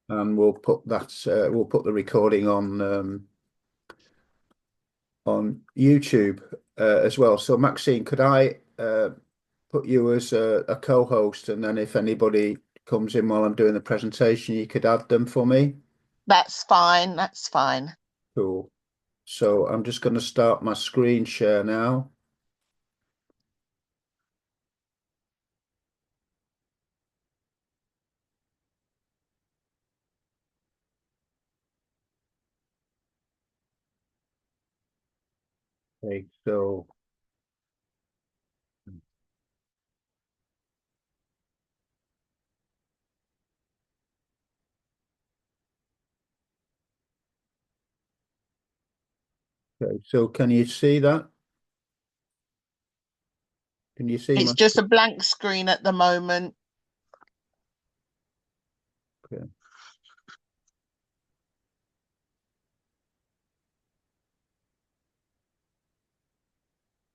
and we'll put that we'll put the recording on YouTube as well. So Maxine, could I put you as a co-host, and then if anybody comes in while I'm doing the presentation, you could add them for me? That's fine. That's fine. Cool. So I'm just going to start my screen share now. Okay, so okay, so can you see that? Can you see It's my just a blank screen at the moment. screen?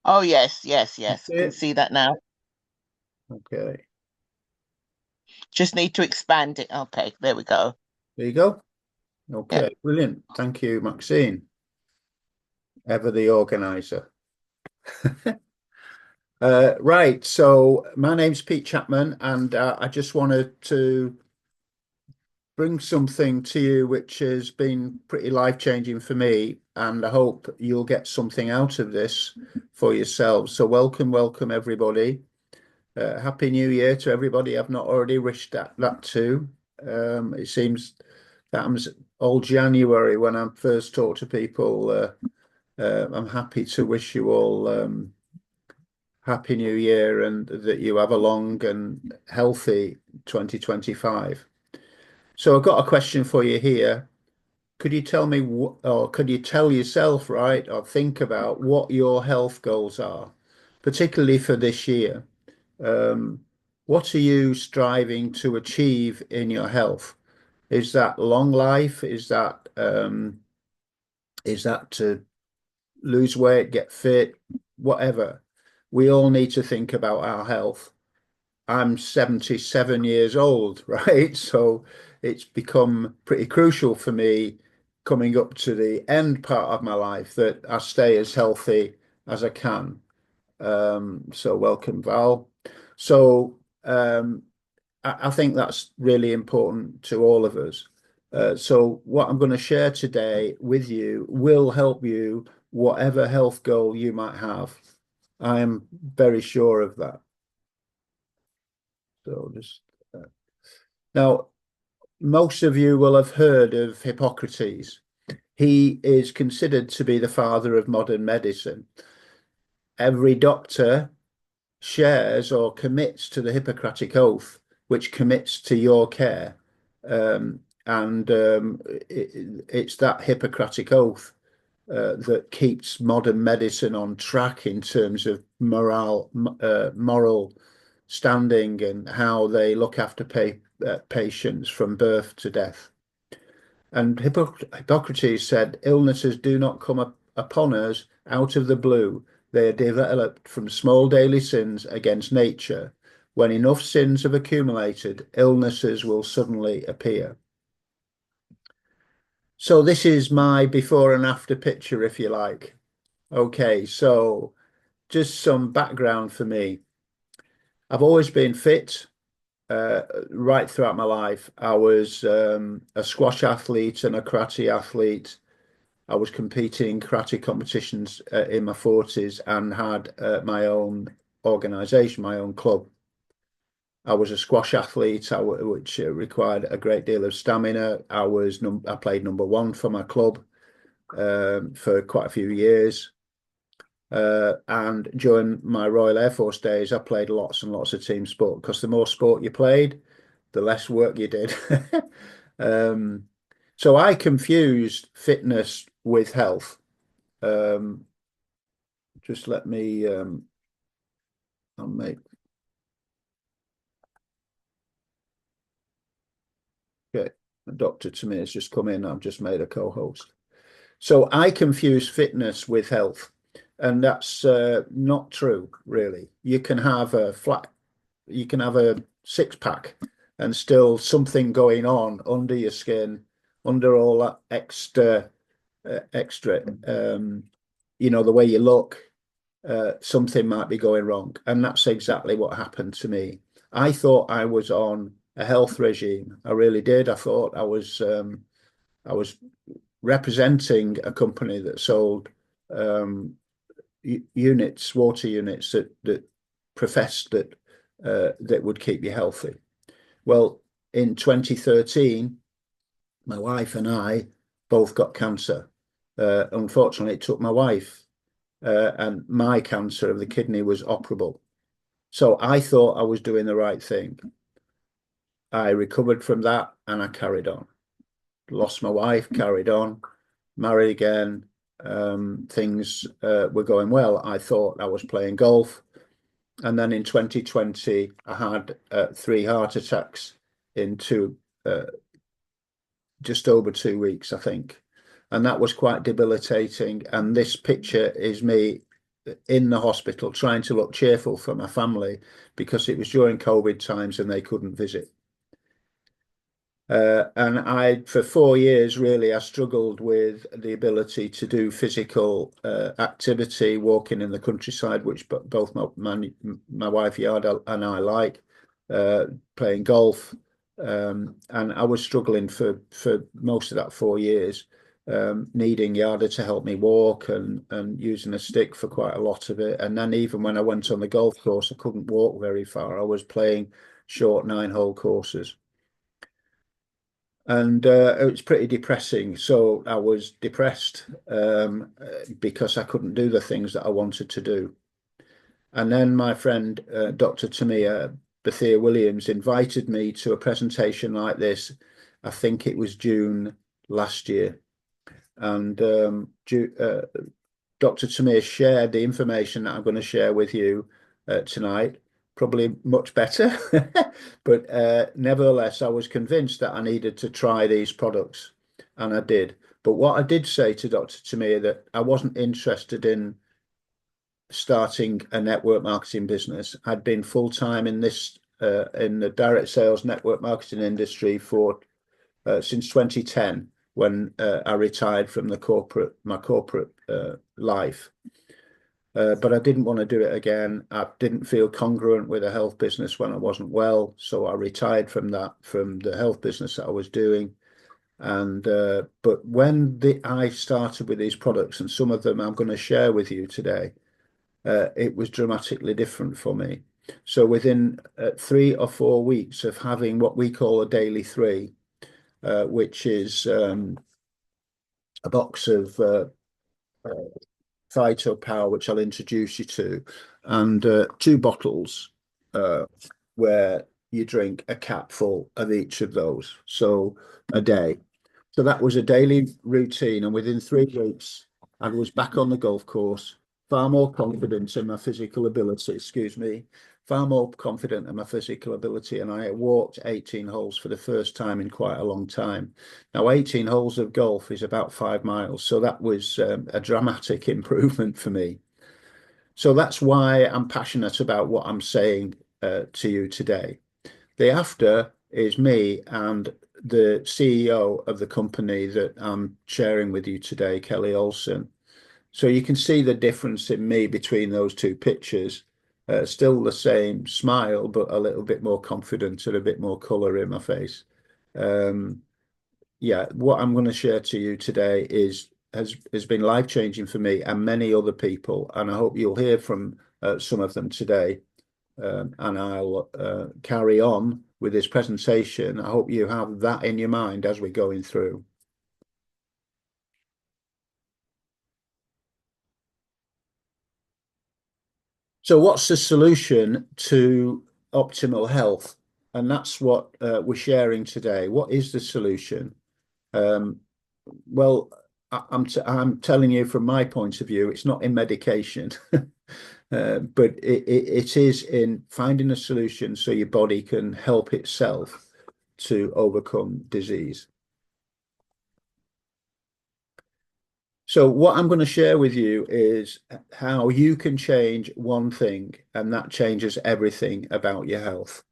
Oh, yes, yes, yes. Can Okay. see that now. Okay. Just need to expand it. Okay, there we go. There you go. Yeah. Okay, brilliant. Thank you, Maxine. Ever the organizer. Right, so my name's Pete Chapman, and I just wanted to bring something to you which has been pretty life-changing for me, and I hope you'll get something out of this for yourselves. So welcome everybody. Happy New Year to everybody I've not already wished that to. It seems that I'm all January when I first talk to people. I'm happy to wish you all Happy New Year and that you have a long and healthy 2025. So I've got a question for you here. Could you tell me, or could you tell yourself, right, or think about what your health goals are, particularly for this year? Um, what are you striving to achieve in your health? Is that long life? Is that to lose weight, get fit, whatever? We all need to think about our health. I'm 77 years old, right? So it's become pretty crucial for me coming up to the end part of my life that I stay as healthy as I can. So welcome, Val. So I think that's really important to all of us. So what I'm going to share today with you will help you, whatever health goal you might have. I am very sure of that. So just now, most of you will have heard of Hippocrates. He is considered to be the father of modern medicine. Every doctor shares or commits to the Hippocratic Oath, which commits to your care. It's that Hippocratic Oath that keeps modern medicine on track in terms of moral standing and how they look after patients from birth to death. And Hippocrates said, illnesses do not come upon us out of the blue. They are developed from small daily sins against nature. When enough sins have accumulated, illnesses will suddenly appear. So this is my before and after picture, if you like. Okay, so just some background for me. I've always been fit right throughout my life. I was a squash athlete and a karate athlete. I was competing in karate competitions in my 40s and had my own organization, my own club. I was a squash athlete, which required a great deal of stamina. I played number one for my club for quite a few years. And during my Royal Air Force days, I played lots and lots of team sport because the more sport you played, the less work you did. um, so I confused fitness with health. Um, just let me, I'll make, okay, Dr. Tamir has just come in. I've just made a co-host. So I confuse fitness with health, and that's not true, really. You can have a six pack and still something going on under your skin, under all that extra, the way you look, something might be going wrong. And that's exactly what happened to me. I thought I was on a health regime. I really did. I thought I was representing a company that sold units, water units that professed that would keep you healthy. Well, in 2013, my wife and I both got cancer. Unfortunately, it took my wife, and my cancer of the kidney was operable. So I thought I was doing the right thing. I recovered from that and I carried on. Lost my wife, carried on, married again. Things were going well. I thought I was playing golf. And then in 2020, I had 3 heart attacks in just over 2 weeks, I think. And that was quite debilitating. And this picture is me in the hospital trying to look cheerful for my family because it was during COVID times and they couldn't visit. And for 4 years, really, I struggled with the ability to do physical activity, walking in the countryside, which both my wife Yard and I like, playing golf. And I was struggling for most of that 4 years, needing Yarda to help me walk and using a stick for quite a lot of it. And then even when I went on the golf course, I couldn't walk very far. I was playing short 9-hole courses. And it was pretty depressing. So I was depressed because I couldn't do the things that I wanted to do. And then my friend, Dr. Tamia Bethia Williams, invited me to a presentation like this. I think it was June last year. And Dr. Tamir shared the information that I'm going to share with you tonight, probably much better. But nevertheless, I was convinced that I needed to try these products, and I did. But what I did say to Dr. Tamir that I wasn't interested in starting a network marketing business. I'd been full-time in the direct sales network marketing industry for since 2010 when I retired from my corporate life. But I didn't want to do it again. I didn't feel congruent with a health business when I wasn't well, so I retired from the health business that I was doing. And but when I started with these products, and some of them I'm going to share with you today, it was dramatically different for me. So within 3 or 4 weeks of having what we call a daily 3, which is a box of Phytopower, which I'll introduce you to, and 2 bottles where you drink a capful of each of those, so a day. So that was a daily routine, and within 3 weeks, I was back on the golf course, far more confident in my physical ability, far more confident in my physical ability, and I walked 18 holes for the first time in quite a long time. Now, 18 holes of golf is about 5 miles, so that was a dramatic improvement for me. So that's why I'm passionate about what I'm saying to you today. The after is me and the CEO of the company that I'm sharing with you today, Kelly Olson. So you can see the difference in me between those 2 pictures. Still the same smile, but a little bit more confident and a bit more color in my face. Yeah, what I'm going to share to you today has been life-changing for me and many other people, and I hope you'll hear from some of them today. And I'll carry on with this presentation. I hope you have that in your mind as we're going through. So what's the solution to optimal health? And that's what we're sharing today. What is the solution? Well, I'm telling you from my point of view, it's not in medication. But it is in finding a solution so your body can help itself to overcome disease. So what I'm going to share with you is how you can change one thing, and that changes everything about your health.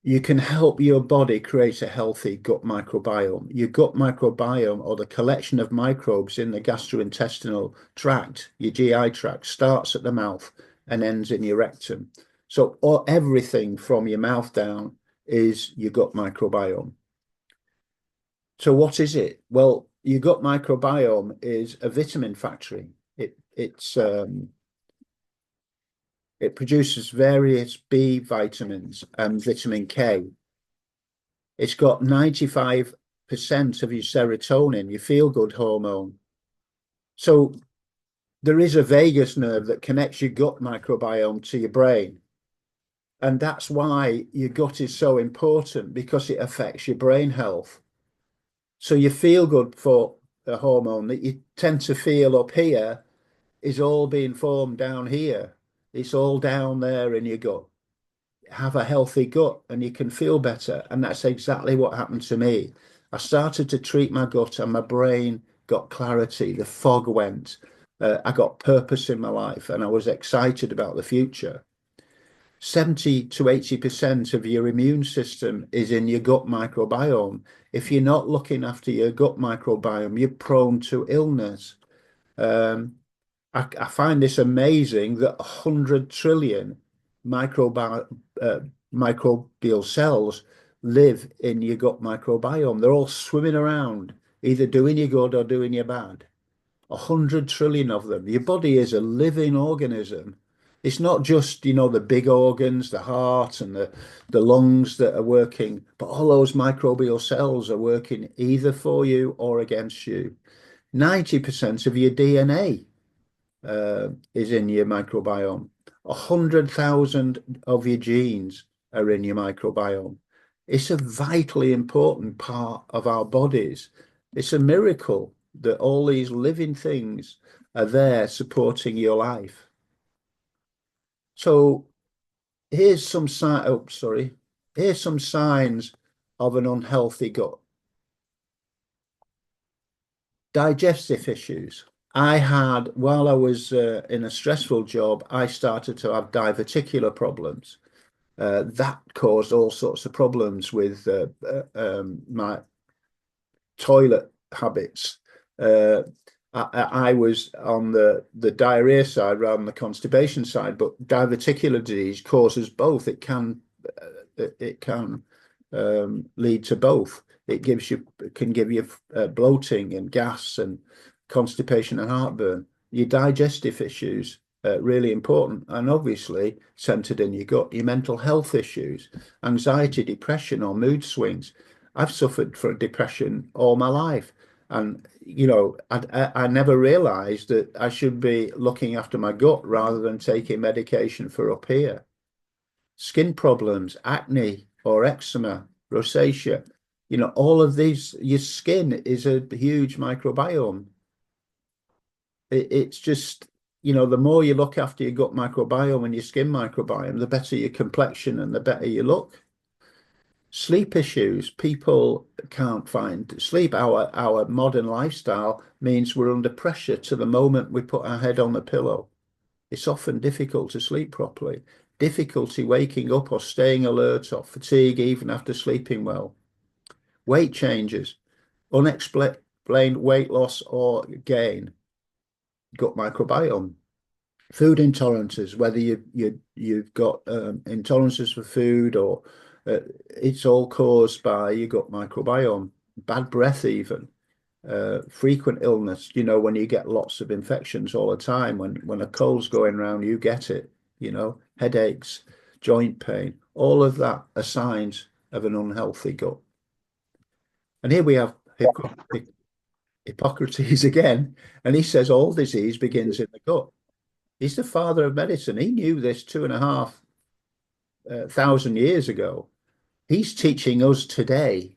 you can help your body create a healthy gut microbiome. Your gut microbiome, or the collection of microbes in the gastrointestinal tract, your GI tract, starts at the mouth and ends in your rectum. So everything from your mouth down is your gut microbiome. So what is it? Well, your gut microbiome is a vitamin factory. It produces various B vitamins and vitamin K. It's got 95% of your serotonin, your feel-good hormone. So there is a vagus nerve that connects your gut microbiome to your brain. And that's why your gut is so important, because it affects your brain health. So your feel-good for a hormone that you tend to feel up here is all being formed down here. It's all down there in your gut. Have a healthy gut and you can feel better. And that's exactly what happened to me. I started to treat my gut and my brain got clarity. The fog went. I got purpose in my life and I was excited about the future. 70 to 80% of your immune system is in your gut microbiome. If you're not looking after your gut microbiome, you're prone to illness. I find this amazing that 100 trillion microbi microbial cells live in your gut microbiome. They're all swimming around, either doing you good or doing you bad. 100 trillion of them. Your body is a living organism. It's not just, the big organs, the heart and the lungs that are working, but all those microbial cells are working either for you or against you. 90% of your DNA is in your microbiome. 100,000 of your genes are in your microbiome. It's a vitally important part of our bodies. It's a miracle that all these living things are there supporting your life. So here's some here's some signs of an unhealthy gut. Digestive issues. While I was in a stressful job, I started to have diverticular problems. That caused all sorts of problems with my toilet habits. Uh, I was on the diarrhea side rather than the constipation side, but diverticular disease causes both. It can lead to both. It can give you bloating and gas and constipation and heartburn. Your digestive issues really important, and obviously centered in your gut. Your mental health issues, anxiety, depression, or mood swings. I've suffered from depression all my life, and I never realized that I should be looking after my gut rather than taking medication for up here. Skin problems, acne or eczema, rosacea, all of these, your skin is a huge microbiome. It's just, the more you look after your gut microbiome and your skin microbiome, the better your complexion and the better you look. Sleep issues, people can't find sleep. Our modern lifestyle means we're under pressure to the moment we put our head on the pillow. It's often difficult to sleep properly, difficulty waking up or staying alert, or fatigue even after sleeping well. Weight changes, unexplained weight loss or gain, gut microbiome. Food intolerances, whether you've got intolerances for food or it's all caused by your gut microbiome. Bad breath, even frequent illness. When you get lots of infections all the time, when a cold's going around, you get it. Headaches, joint pain, all of that are signs of an unhealthy gut. And here we have Hippocrates again, and he says all disease begins in the gut. He's the father of medicine. He knew this 2,500 years ago. He's teaching us today.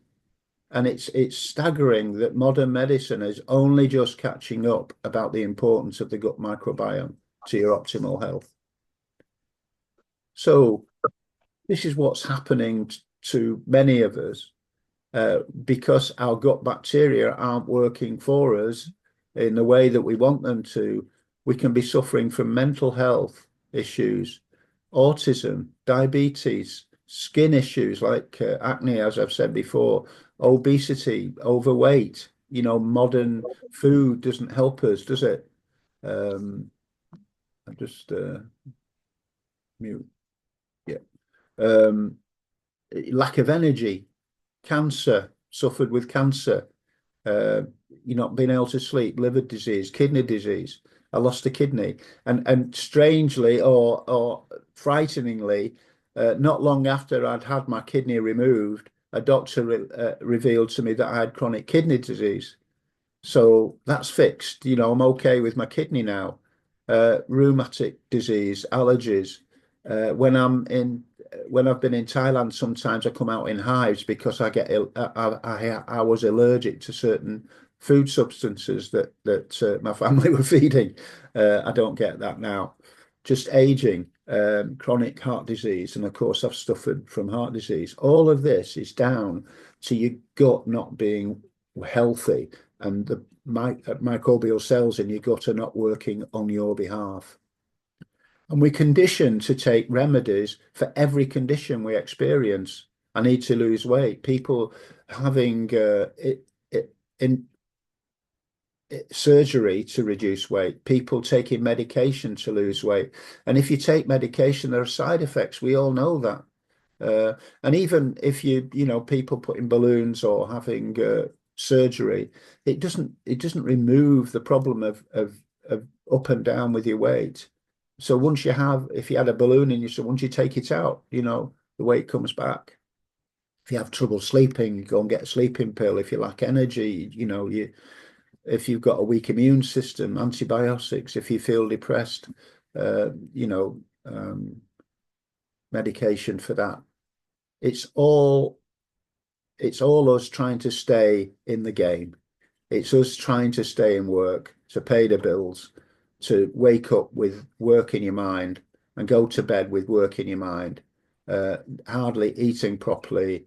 And it's staggering that modern medicine is only just catching up about the importance of the gut microbiome to your optimal health. So this is what's happening to many of us because our gut bacteria aren't working for us in the way that we want them to. We can be suffering from mental health issues, autism, diabetes, skin issues like acne, as I've said before, obesity, overweight. Modern food doesn't help us, does it? I just mute. Yeah. Um, Lack of energy, cancer, suffered with cancer, uh, you're not being able to sleep, liver disease, kidney disease. I lost a kidney, and strangely or frighteningly, not long after I'd had my kidney removed, a doctor revealed to me that I had chronic kidney disease. So that's fixed. I'm okay with my kidney now. Rheumatic disease, allergies. When when I've been in Thailand, sometimes I come out in hives because I get ill. I was allergic to certain food substances that my family were feeding. I don't get that now. Just aging, chronic heart disease, and of course I've suffered from heart disease. All of this is down to your gut not being healthy and the microbial cells in your gut are not working on your behalf. And we condition to take remedies for every condition we experience. I need to lose weight. People having in surgery to reduce weight, people taking medication to lose weight. And if you take medication, there are side effects. We all know that. And even if people putting balloons or having surgery, it doesn't remove the problem of up and down with your weight. So if you had a balloon in you, so once you take it out, the weight comes back. If you have trouble sleeping, go and get a sleeping pill. If you lack energy, if you've got a weak immune system, antibiotics. If you feel depressed, uh, you know, um, medication for that. It's all us trying to stay in the game. It's us trying to stay in work, to pay the bills, to wake up with work in your mind and go to bed with work in your mind. Hardly eating properly,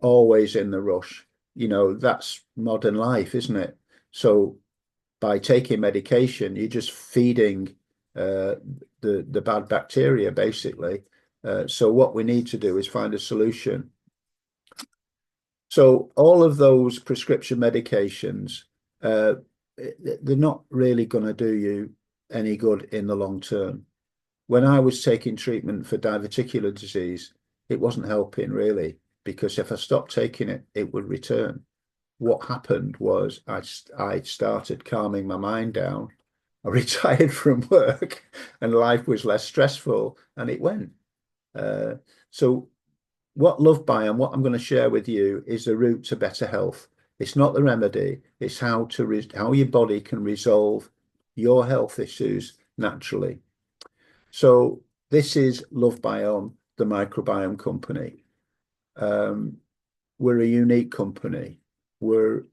always in the rush. That's modern life, isn't it? So by taking medication, you're just feeding uh, the bad bacteria, basically. So what we need to do is find a solution. So all of those prescription medications, uh, they're not really going to do you any good in the long term. When I was taking treatment for diverticular disease, it wasn't helping really, because if I stopped taking it, it would return. What happened was I started calming my mind down. I retired from work and life was less stressful and it went. Uh, so what LoveBiome, what I'm going to share with you is the route to better health. It's not the remedy. It's how your body can resolve your health issues naturally. So this is LoveBiome, the microbiome company. We're a unique company. We're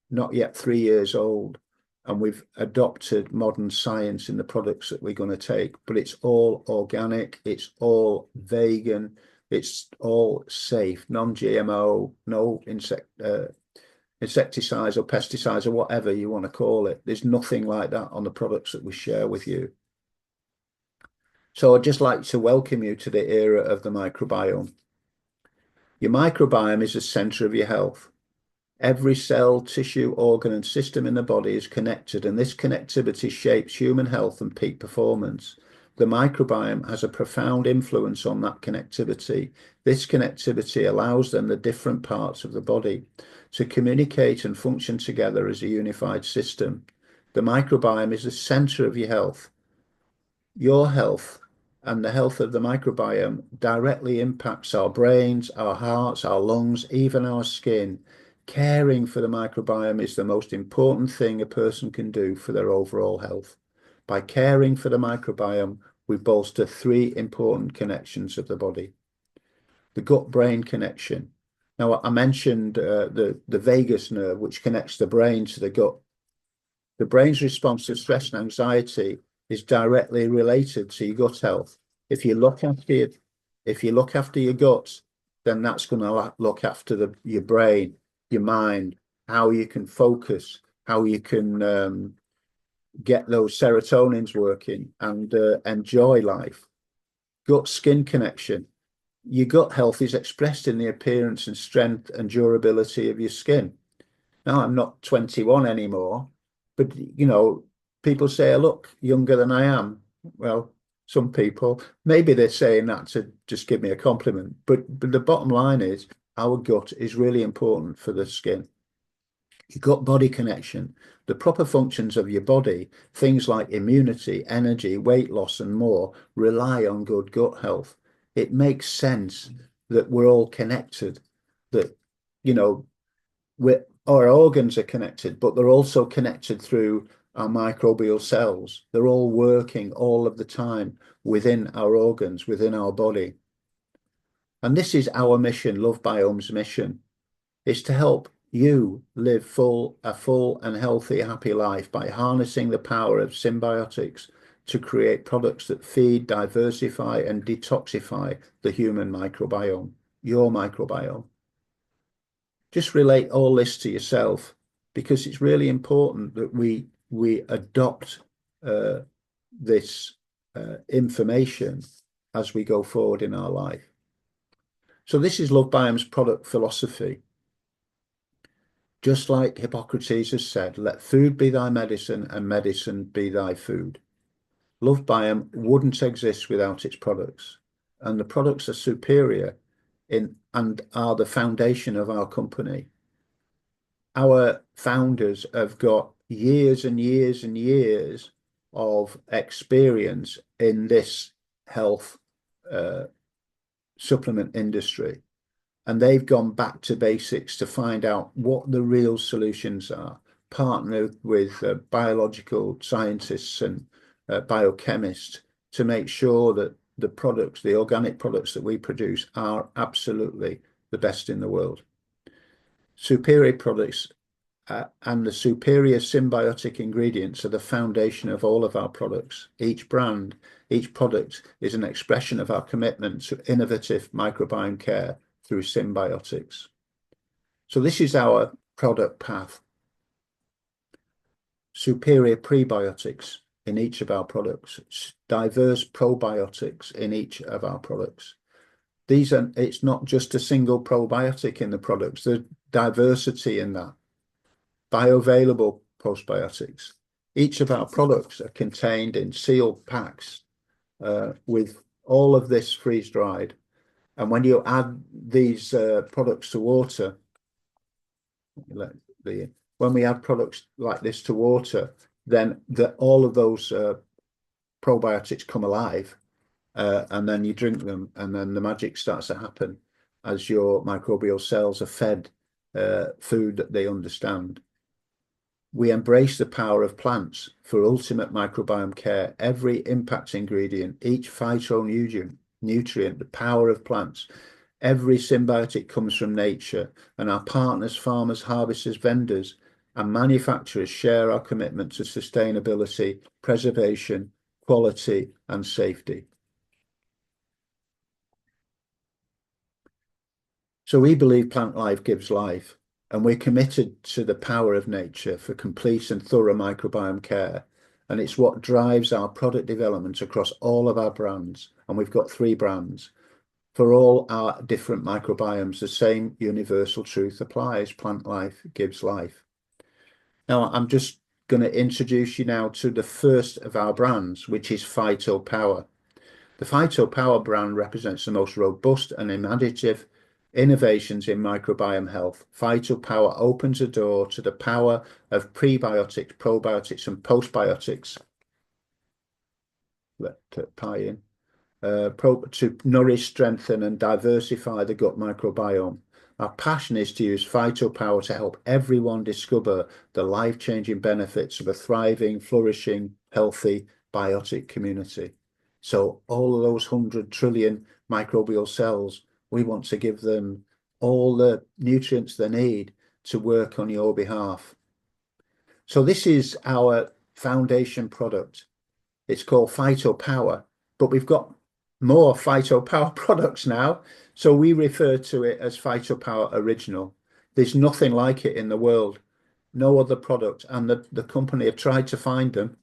not yet 3 years old, and we've adopted modern science in the products that we're going to take, but it's all organic, it's all vegan, it's all safe, non-GMO, no insecticides or pesticides or whatever you want to call it. There's nothing like that on the products that we share with you. So I'd just like to welcome you to the era of the microbiome. Your microbiome is the center of your health. Every cell, tissue, organ, and system in the body is connected, and this connectivity shapes human health and peak performance. The microbiome has a profound influence on that connectivity. This connectivity allows then the different parts of the body to communicate and function together as a unified system. The microbiome is the center of your health. Your health and the health of the microbiome directly impacts our brains, our hearts, our lungs, even our skin. Caring for the microbiome is the most important thing a person can do for their overall health. By caring for the microbiome, we bolster three important connections of the body. The gut-brain connection. Now, I mentioned the vagus nerve, which connects the brain to the gut. The brain's response to stress and anxiety is directly related to your gut health. If you look after your gut, then that's going to look after your brain, your mind, how you can focus, how you can get those serotonins working and enjoy life. Gut skin connection. Your gut health is expressed in the appearance and strength and durability of your skin. Now, I'm not 21 anymore, but people say I look younger than I am. Well, some people, maybe they're saying that to just give me a compliment, but the bottom line is our gut is really important for the skin. Your gut-body connection, the proper functions of your body, things like immunity, energy, weight loss, and more, rely on good gut health. It makes sense that we're all connected, that, our organs are connected, but they're also connected through our microbial cells. They're all working all of the time within our organs, within our body. And this is our mission, LoveBiome's mission, is to help you live a full and healthy, happy life by harnessing the power of symbiotics to create products that feed, diversify, and detoxify the human microbiome, your microbiome. Just relate all this to yourself, because it's really important that we adopt this information as we go forward in our life. So this is LoveBiome's product philosophy. Just like Hippocrates has said, let food be thy medicine and medicine be thy food. LoveBiome wouldn't exist without its products, and the products are superior and are the foundation of our company. Our founders have got years and years and years of experience in this health supplement industry. And they've gone back to basics to find out what the real solutions are, partnered with biological scientists and biochemists to make sure that the products, the organic products that we produce, are absolutely the best in the world. Superior products and the superior symbiotic ingredients are the foundation of all of our products. Each brand, each product is an expression of our commitment to innovative microbiome care through symbiotics. So this is our product path. Superior prebiotics in each of our products, diverse probiotics in each of our products. It's not just a single probiotic in the products, there's diversity in that. Bioavailable postbiotics. Each of our products are contained in sealed packs with all of this freeze-dried. And when you add these products to water, when we add products like this to water, then all of those probiotics come alive, and then you drink them, and then the magic starts to happen as your microbial cells are fed food that they understand. We embrace the power of plants for ultimate microbiome care. Every impact ingredient, each phytonutrient, the power of plants, every symbiotic comes from nature, and our partners, farmers, harvesters, vendors, and manufacturers share our commitment to sustainability, preservation, quality, and safety. So we believe plant life gives life, and we're committed to the power of nature for complete and thorough microbiome care. And it's what drives our product development across all of our brands. And we've got 3 brands. For all our different microbiomes, the same universal truth applies. Plant life gives life. Now, I'm just going to introduce you now to the first of our brands, which is PhytoPower. The PhytoPower brand represents the most robust and imaginative innovations in microbiome health. PhytoPower opens a door to the power of prebiotics, probiotics, and postbiotics. Let pie in. To nourish, strengthen, and diversify the gut microbiome. Our passion is to use PhytoPower to help everyone discover the life-changing benefits of a thriving, flourishing, healthy, biotic community. So all of those 100 trillion microbial cells, we want to give them all the nutrients they need to work on your behalf. So this is our foundation product. It's called PhytoPower, but we've got more PhytoPower products now. So we refer to it as PhytoPower Original. There's nothing like it in the world. No other product, and the company have tried to find them.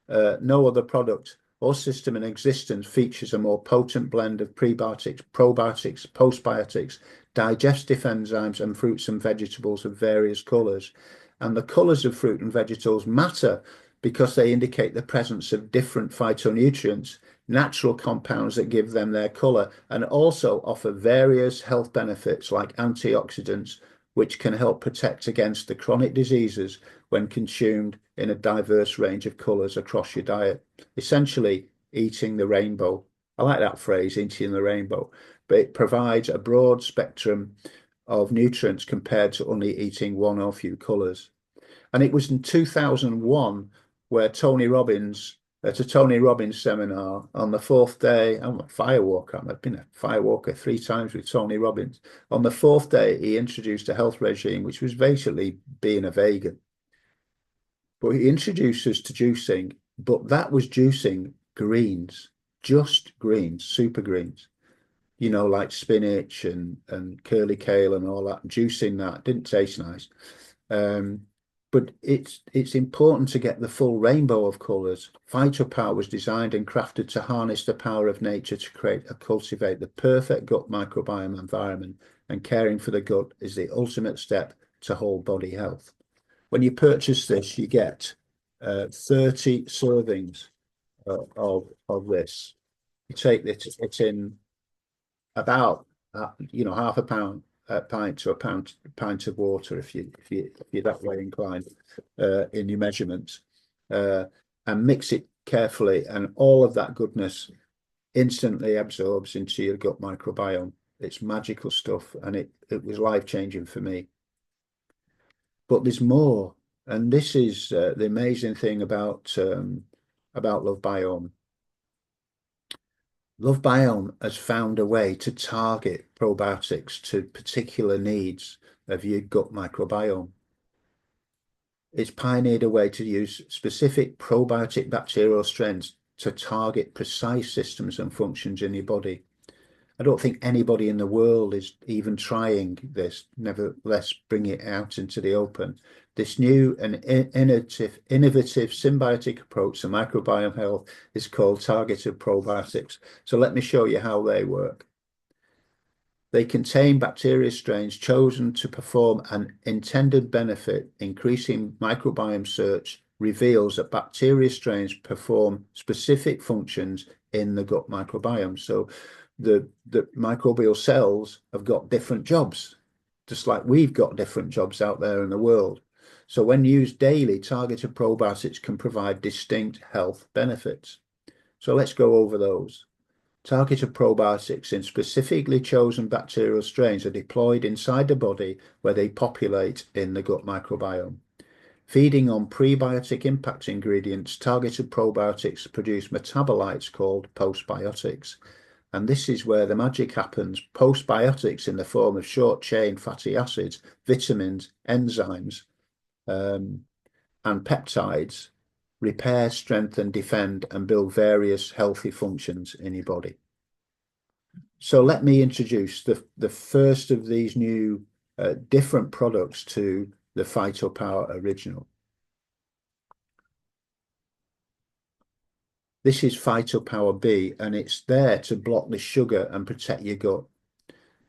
No other product or system in existence features a more potent blend of prebiotics, probiotics, postbiotics, digestive enzymes, and fruits and vegetables of various colours. And the colours of fruit and vegetables matter because they indicate the presence of different phytonutrients, natural compounds that give them their colour, and also offer various health benefits like antioxidants, which can help protect against the chronic diseases when consumed in a diverse range of colours across your diet. Essentially, eating the rainbow. I like that phrase, eating the rainbow, but it provides a broad spectrum of nutrients compared to only eating one or few colours. And it was in 2001 where Tony Robbins, at a Tony Robbins seminar on the fourth day, I'm a firewalker. I've been a firewalker 3 times with Tony Robbins. On the fourth day, he introduced a health regime, which was basically being a vegan. But he introduced us to juicing, but that was juicing greens, just greens, super greens, like spinach and curly kale and all that. Juicing that didn't taste nice. But it's important to get the full rainbow of colours. Phytopower was designed and crafted to harness the power of nature to create and cultivate the perfect gut microbiome environment, and caring for the gut is the ultimate step to whole body health. When you purchase this, you get 30 servings of this. You take this, it's in about half a pint to a pint of water if you're that way inclined in your measurements, and mix it carefully, and all of that goodness instantly absorbs into your gut microbiome. It's magical stuff, and it was life-changing for me. But there's more, and this is the amazing thing about LoveBiome. LoveBiome has found a way to target probiotics to particular needs of your gut microbiome. It's pioneered a way to use specific probiotic bacterial strains to target precise systems and functions in your body. I don't think anybody in the world is even trying this, nevertheless bring it out into the open. This new and innovative symbiotic approach to microbiome health is called targeted probiotics. So let me show you how they work. They contain bacteria strains chosen to perform an intended benefit. Increasing microbiome search reveals that bacteria strains perform specific functions in the gut microbiome. So the microbial cells have got different jobs, just like we've got different jobs out there in the world. So when used daily, targeted probiotics can provide distinct health benefits. So let's go over those. Targeted probiotics in specifically chosen bacterial strains are deployed inside the body where they populate in the gut microbiome. Feeding on prebiotic impact ingredients, targeted probiotics produce metabolites called postbiotics. And this is where the magic happens. Postbiotics in the form of short-chain fatty acids, vitamins, enzymes, and peptides repair, strengthen, defend, and build various healthy functions in your body. So let me introduce the first of these new different products to the Phytopower Original. This is Phytopower B, and it's there to block the sugar and protect your gut.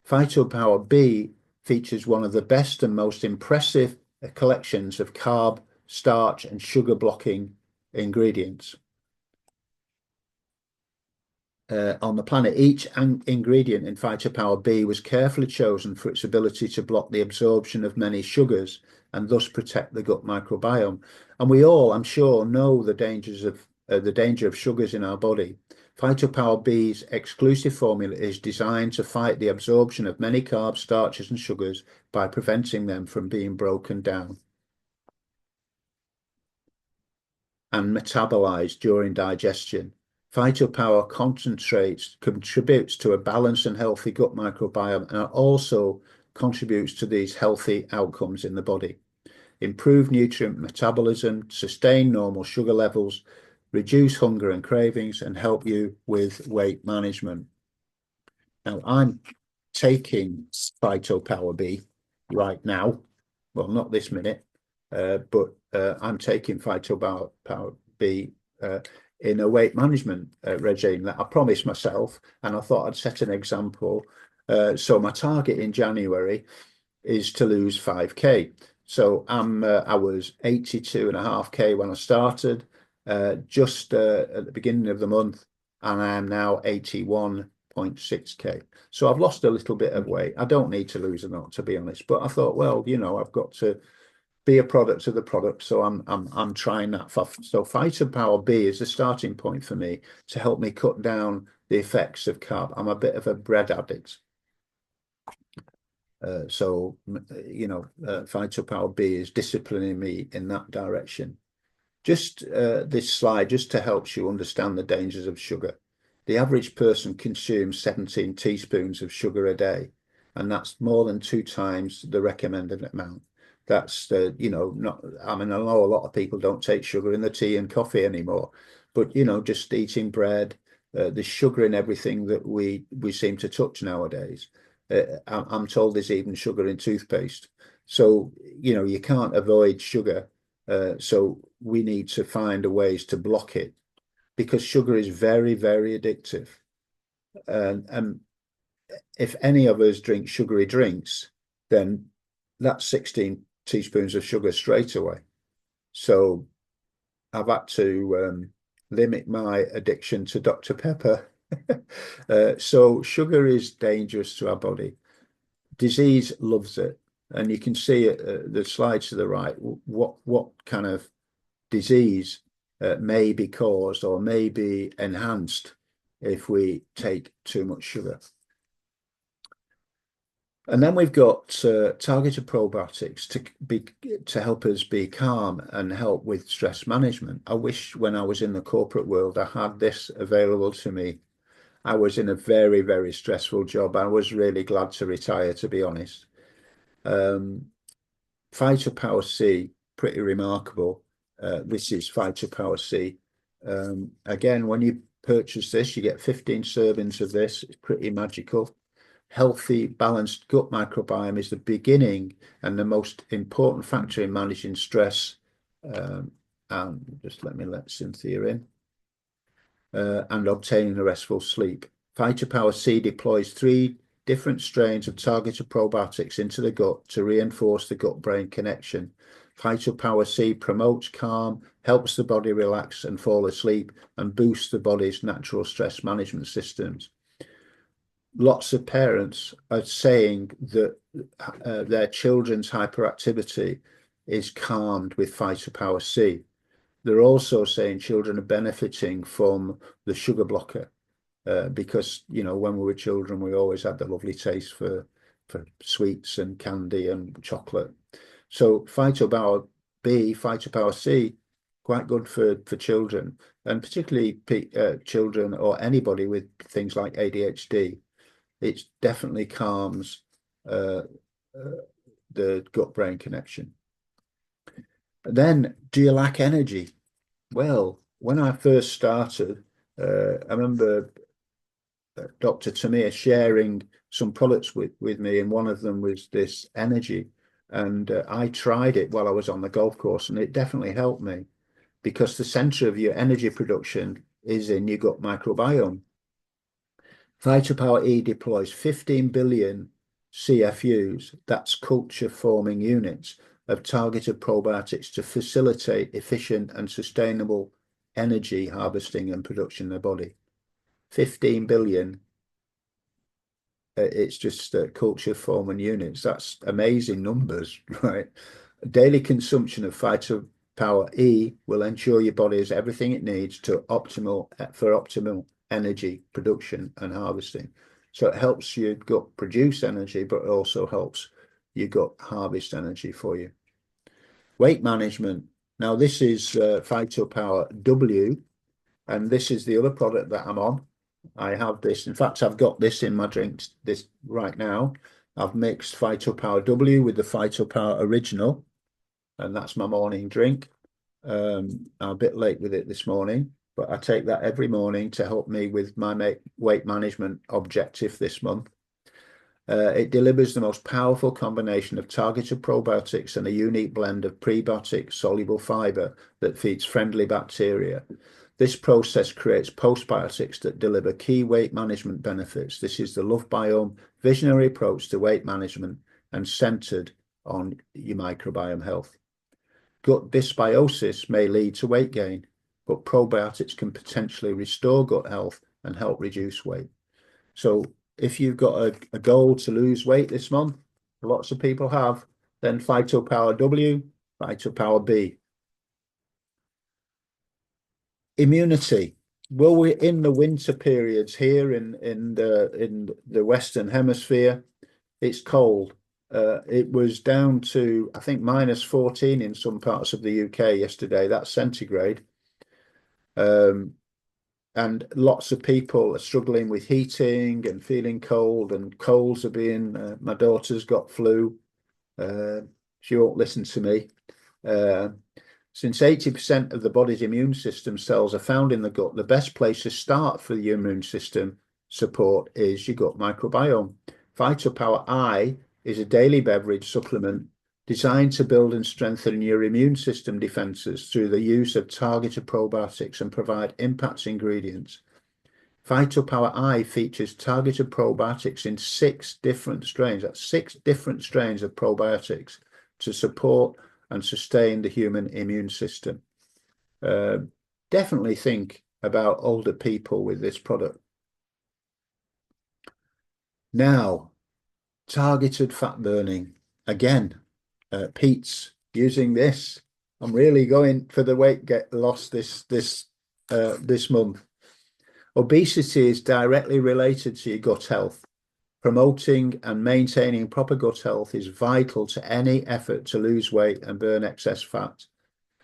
Phytopower B features one of the best and most impressive collections of carb, starch, and sugar blocking ingredients on the planet. Each ingredient in Phytopower B was carefully chosen for its ability to block the absorption of many sugars and thus protect the gut microbiome. And we all, I'm sure, know the danger of sugars in our body. Phytopower B's exclusive formula is designed to fight the absorption of many carbs, starches, and sugars by preventing them from being broken down and metabolized during digestion. Phytopower contributes to a balanced and healthy gut microbiome, and also contributes to these healthy outcomes in the body. Improve nutrient metabolism, sustain normal sugar levels, reduce hunger and cravings, and help you with weight management. Now, I'm taking Phytopower B right now. Well, not this minute, but I'm taking Phytopower B in a weight management regime that I promised myself, and I thought I'd set an example. So my target in January is to lose 5k. So I was 82.5k when I started, just at the beginning of the month, and I am now 81.6k. So I've lost a little bit of weight. I don't need to lose a lot, to be honest, but I thought, well, I've got to be a product of the product, so I'm trying that. So Phytopower B is the starting point for me to help me cut down the effects of carb. I'm a bit of a bread addict. Phytopower B is disciplining me in that direction. Just this slide, just to help you understand the dangers of sugar. The average person consumes 17 teaspoons of sugar a day, and that's more than 2 times the recommended amount. That's not. I mean, I know a lot of people don't take sugar in the tea and coffee anymore, but just eating bread, there's sugar in everything that we seem to touch nowadays. I'm told there's even sugar in toothpaste. So, you can't avoid sugar. So we need to find a ways to block it, because sugar is very, very addictive. And if any of us drink sugary drinks, then that's 16 teaspoons of sugar straight away. So I've had to limit my addiction to Dr. Pepper. So sugar is dangerous to our body. Disease loves it. And you can see the slides to the right, what kind of disease may be caused or may be enhanced if we take too much sugar. And then we've got targeted probiotics to help us be calm and help with stress management. I wish when I was in the corporate world I had this available to me. I was in a very, very stressful job. I was really glad to retire, to be honest. Phytopower C, pretty remarkable. This is Phytopower C. Again, when you purchase this, you get 15 servings of this. It's pretty magical. Healthy, balanced gut microbiome is the beginning and the most important factor in managing stress. And just let Cynthia in. And obtaining a restful sleep. Phytopower C deploys 3 different strains of targeted probiotics into the gut to reinforce the gut-brain connection. Phytopower C promotes calm, helps the body relax and fall asleep, and boosts the body's natural stress management systems. Lots of parents are saying that their children's hyperactivity is calmed with Phytopower C. They're also saying children are benefiting from the sugar blocker because, when we were children, we always had the lovely taste for sweets and candy and chocolate. So Phytopower B, Phytopower C, quite good for children, and particularly children or anybody with things like ADHD. It definitely calms the gut-brain connection. Then, do you lack energy? Well, when I first started, I remember Dr. Tamir sharing some products with me, and one of them was this energy. And I tried it while I was on the golf course, and it definitely helped me, because the center of your energy production is in your gut microbiome. Phytopower E deploys 15 billion CFUs, that's culture forming units, of targeted probiotics to facilitate efficient and sustainable energy harvesting and production in the body. 15 billion. It's just culture forming units. That's amazing numbers, right? Daily consumption of Phytopower E will ensure your body has everything it needs for optimal energy production and harvesting. So it helps your gut produce energy, but it also helps your gut harvest energy for you. Weight management. Now, this is Phytopower W, and this is the other product that I'm on. I have this. In fact, I've got this in my drinks this right now. I've mixed Phytopower W with the Phytopower Original, and that's my morning drink. I'm a bit late with it this morning, but I take that every morning to help me with my weight management objective this month. It delivers the most powerful combination of targeted probiotics and a unique blend of prebiotic soluble fiber that feeds friendly bacteria. This process creates postbiotics that deliver key weight management benefits. This is the LoveBiome visionary approach to weight management and centered on your microbiome health. Gut dysbiosis may lead to weight gain, but probiotics can potentially restore gut health and help reduce weight. So if you've got a goal to lose weight this month, lots of people have, then Phytopower W, Phytopower B. Immunity. Well, we're in the winter periods here in the Western Hemisphere. It's cold. It was down to, I think, -14 in some parts of the UK yesterday. That's centigrade. And lots of people are struggling with heating and feeling cold, and colds are being, my daughter's got flu. She won't listen to me. Since 80% of the body's immune system cells are found in the gut, the best place to start for your immune system support is your gut microbiome. Phytopower I is a daily beverage supplement designed to build and strengthen your immune system defenses through the use of targeted probiotics and provide impact ingredients. Phytopower I features targeted probiotics in 6 different strains. That's 6 different strains of probiotics to support and sustain the human immune system. Definitely think about older people with this product. Now, targeted fat burning. Again, Pete's using this. I'm really going for the weight loss this month. Obesity is directly related to your gut health. Promoting and maintaining proper gut health is vital to any effort to lose weight and burn excess fat.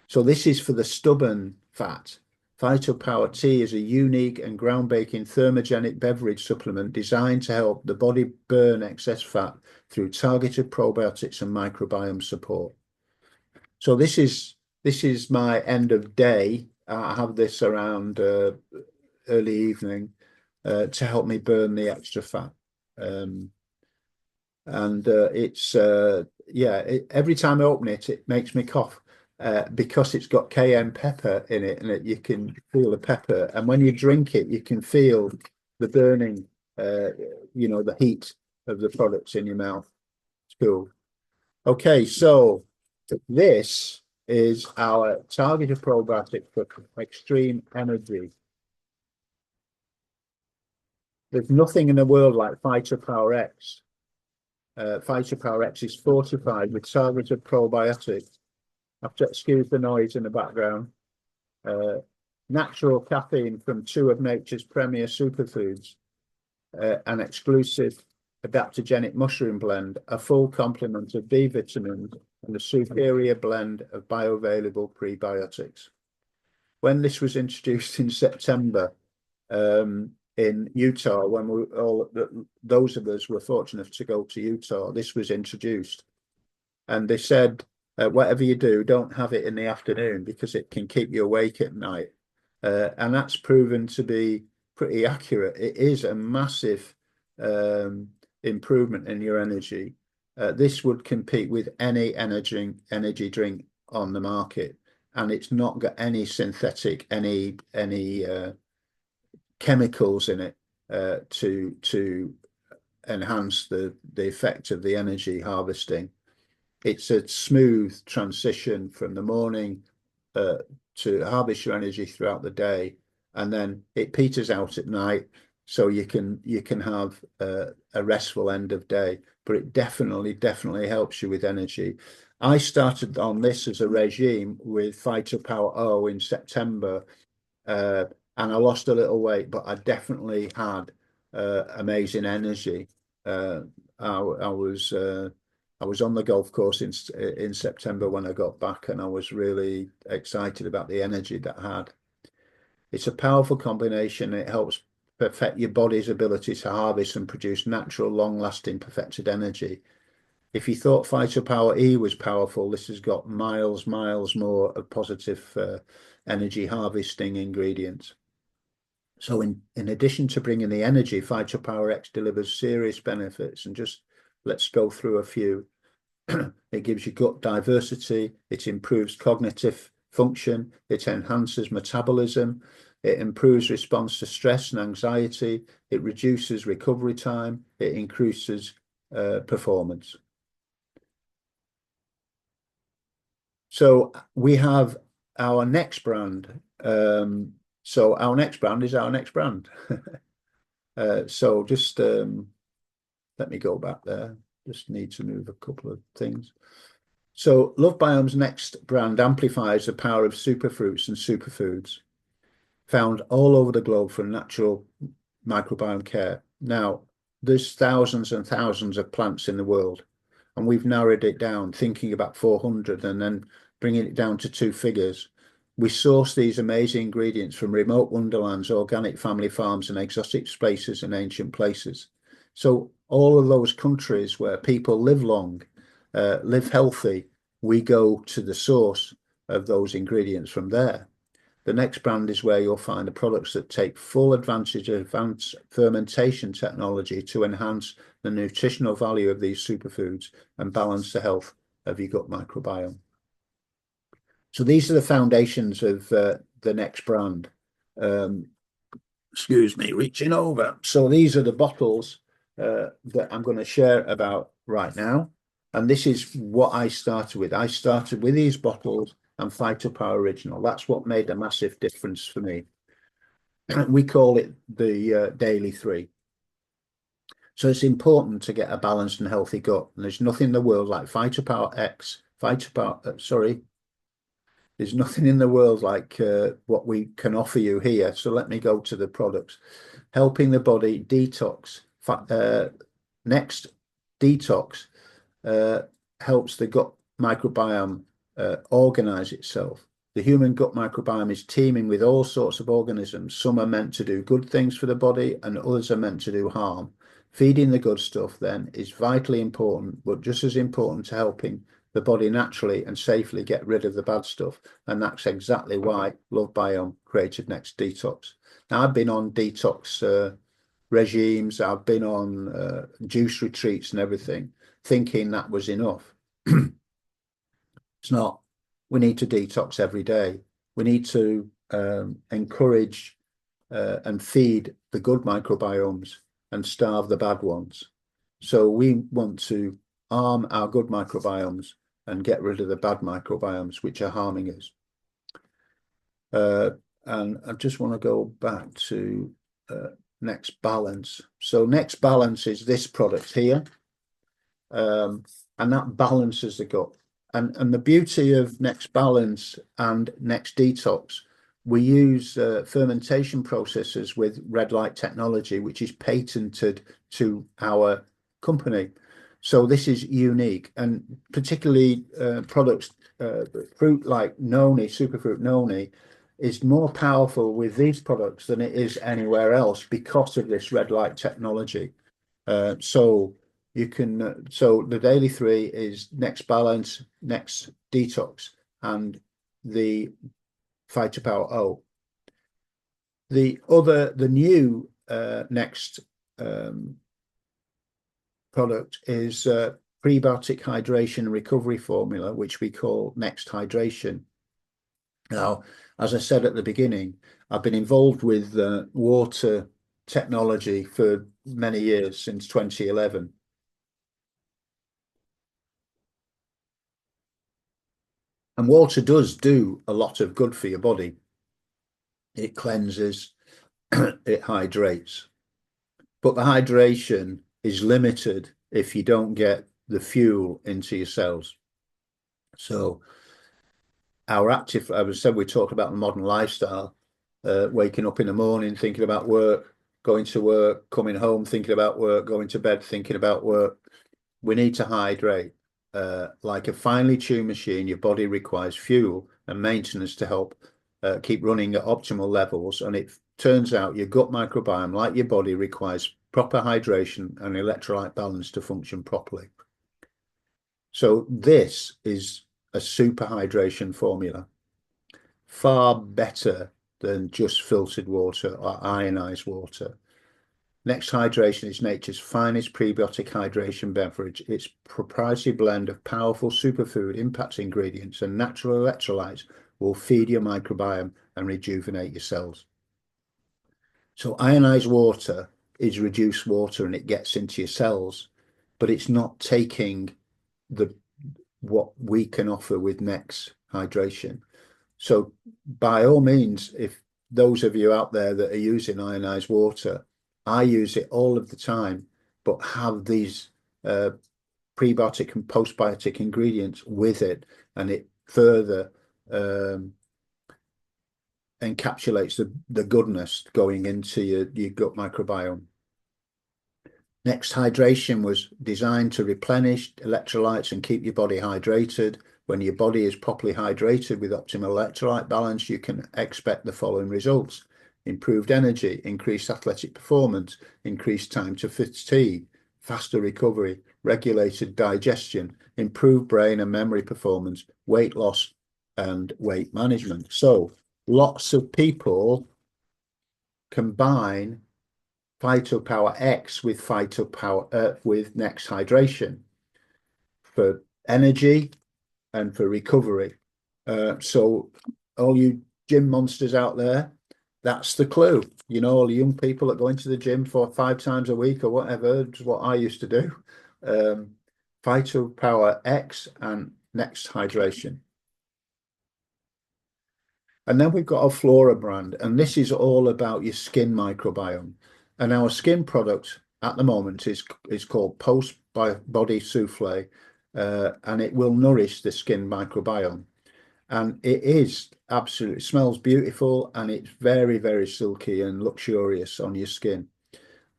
So this is for the stubborn fat. Phytopower T is a unique and groundbreaking thermogenic beverage supplement designed to help the body burn excess fat through targeted probiotics and microbiome support. So this is my end of day. I have this around early evening to help me burn the extra fat. It's every time I open it, it makes me cough because it's got cayenne pepper in it, and you can feel the pepper. And when you drink it, you can feel the burning, the heat of the products in your mouth. It's cool. Okay, so this is our targeted probiotic for extreme energy. There's nothing in the world like Phytopower X. Phytopower X is fortified with targeted probiotics. I have to excuse the noise in the background. Natural caffeine from 2 of nature's premier superfoods, an exclusive adaptogenic mushroom blend, a full complement of B vitamins, and a superior blend of bioavailable prebiotics. When this was introduced in September, in Utah, when those of us were fortunate to go to Utah, this was introduced, and they said, whatever you do, don't have it in the afternoon because it can keep you awake at night, and that's proven to be pretty accurate. It is a massive improvement in your energy. This would compete with any energy drink on the market, and it's not got any synthetic, any chemicals in it to enhance the effect of the energy harvesting. It's a smooth transition from the morning to harvest your energy throughout the day, and then it peters out at night, so you can have a restful end of day. But it definitely helps you with energy. I started on this as a regime with Phytopower O in September, and I lost a little weight, but I definitely had amazing energy. I was on the golf course in September when I got back, and I was really excited about the energy that I had. It's a powerful combination. It helps perfect your body's ability to harvest and produce natural, long-lasting, perfected energy. If you thought Phytopower E was powerful, this has got miles more of positive energy harvesting ingredients. So in addition to bringing the energy, Phytopower X delivers serious benefits, and just let's go through a few. It gives you gut diversity, it improves cognitive function, it enhances metabolism, It improves response to stress and anxiety. It reduces recovery time. It increases performance. So we have our next brand. So our next brand is our next brand. So just let me go back there. Just need to move a couple of things. So LoveBiome's next brand amplifies the power of superfruits and superfoods found all over the globe for natural microbiome care. Now, there's thousands and thousands of plants in the world, and we've narrowed it down, thinking about 400 and then bringing it down to 2 figures. We source these amazing ingredients from remote wonderlands, organic family farms, and exotic places and ancient places. So all of those countries where people live long, live healthy, we go to the source of those ingredients from there. The next brand is where you'll find the products that take full advantage of advanced fermentation technology to enhance the nutritional value of these superfoods and balance the health of your gut microbiome. So these are the foundations of the next brand. Excuse me, reaching over. So these are the bottles that I'm going to share about right now. And this is what I started with. I started with these bottles and Phytopower Original. That's what made a massive difference for me. We call it the Daily 3. So it's important to get a balanced and healthy gut. And there's nothing in the world like Phytopower X, there's nothing in the world like what we can offer you here. So let me go to the products. Helping the body detox. Next, detox helps the gut microbiome organize itself. The human gut microbiome is teeming with all sorts of organisms. Some are meant to do good things for the body and others are meant to do harm. Feeding the good stuff then is vitally important, but just as important to helping the body naturally and safely get rid of the bad stuff. And that's exactly why LoveBiome created Next Detox. Now, I've been on detox regimes, I've been on juice retreats and everything, thinking that was enough. It's not. We need to detox every day. We need to encourage and feed the good microbiomes and starve the bad ones. So we want to arm our good microbiomes and get rid of the bad microbiomes which are harming us. And I just want to go back to Next Balance. So Next Balance is this product here, and that balances the gut. And the beauty of Next Balance and Next Detox, we use fermentation processes with red light technology, which is patented to our company. So this is unique, and particularly products, fruit like noni, superfruit noni, is more powerful with these products than it is anywhere else because of this red light technology. So you can, so the Daily 3 is Next Balance, Next Detox, and the Phytopower O. The new Next product is prebiotic hydration recovery formula, which we call Next Hydration. Now, as I said at the beginning, I've been involved with water technology for many years, since 2011. And water does do a lot of good for your body. It cleanses, it hydrates. But the hydration is limited if you don't get the fuel into your cells. So our active, as I said, we talked about the modern lifestyle, waking up in the morning, thinking about work, going to work, coming home, thinking about work, going to bed, thinking about work. We need to hydrate. Like a finely tuned machine, your body requires fuel and maintenance to help keep running at optimal levels. And it turns out your gut microbiome, like your body, requires proper hydration and electrolyte balance to function properly. So this is a super hydration formula, far better than just filtered water or ionized water. Next Hydration is nature's finest prebiotic hydration beverage. Its proprietary blend of powerful superfood impact ingredients and natural electrolytes will feed your microbiome and rejuvenate your cells. So ionized water is reduced water and it gets into your cells, but it's not taking the what we can offer with next hydration. So by all means, if those of you out there that are using ionized water, I use it all of the time, but have these prebiotic and postbiotic ingredients with it, and it further encapsulates the goodness going into your gut microbiome. Next hydration was designed to replenish electrolytes and keep your body hydrated. When your body is properly hydrated with optimal electrolyte balance, you can expect the following results: improved energy, increased athletic performance, increased time to fatigue, faster recovery, regulated digestion, improved brain and memory performance, weight loss, and weight management. So lots of people combine Phytopower X with Phytopower with Next Hydration for energy and for recovery. So all you gym monsters out there, that's the clue. You know, all the young people that go into the gym for 5 times a week or whatever, is what I used to do. Phytopower X and Next Hydration. And then we've got our Flora brand, and this is all about your skin microbiome. And our skin product at the moment is called Post Body Souffle, and it will nourish the skin microbiome. And it is absolutely smells beautiful, and it's very, very silky and luxurious on your skin.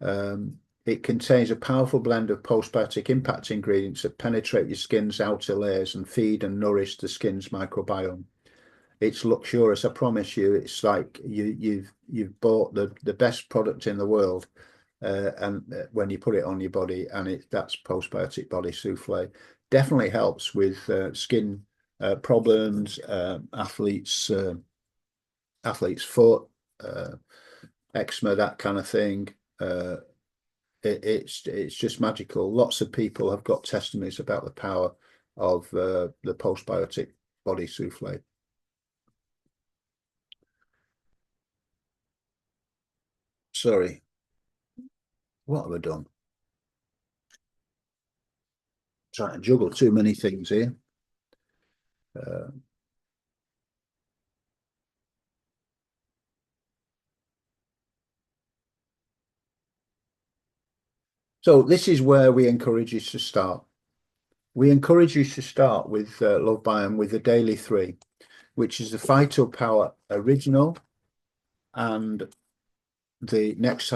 It contains a powerful blend of postbiotic impact ingredients that penetrate your skin's outer layers and feed and nourish the skin's microbiome. It's luxurious, I promise you. It's like you've bought the best product in the world, and when you put it on your body, and that's postbiotic body souffle. Definitely helps with skin problems, athlete's foot, eczema, that kind of thing. It's just magical. Lots of people have got testimonies about the power of the postbiotic body souffle. Sorry, what have I done? Trying to juggle too many things here. So this is where we encourage you to start. We encourage you to start with LoveBiome with the Daily 3, which is the Phytopower Original and the next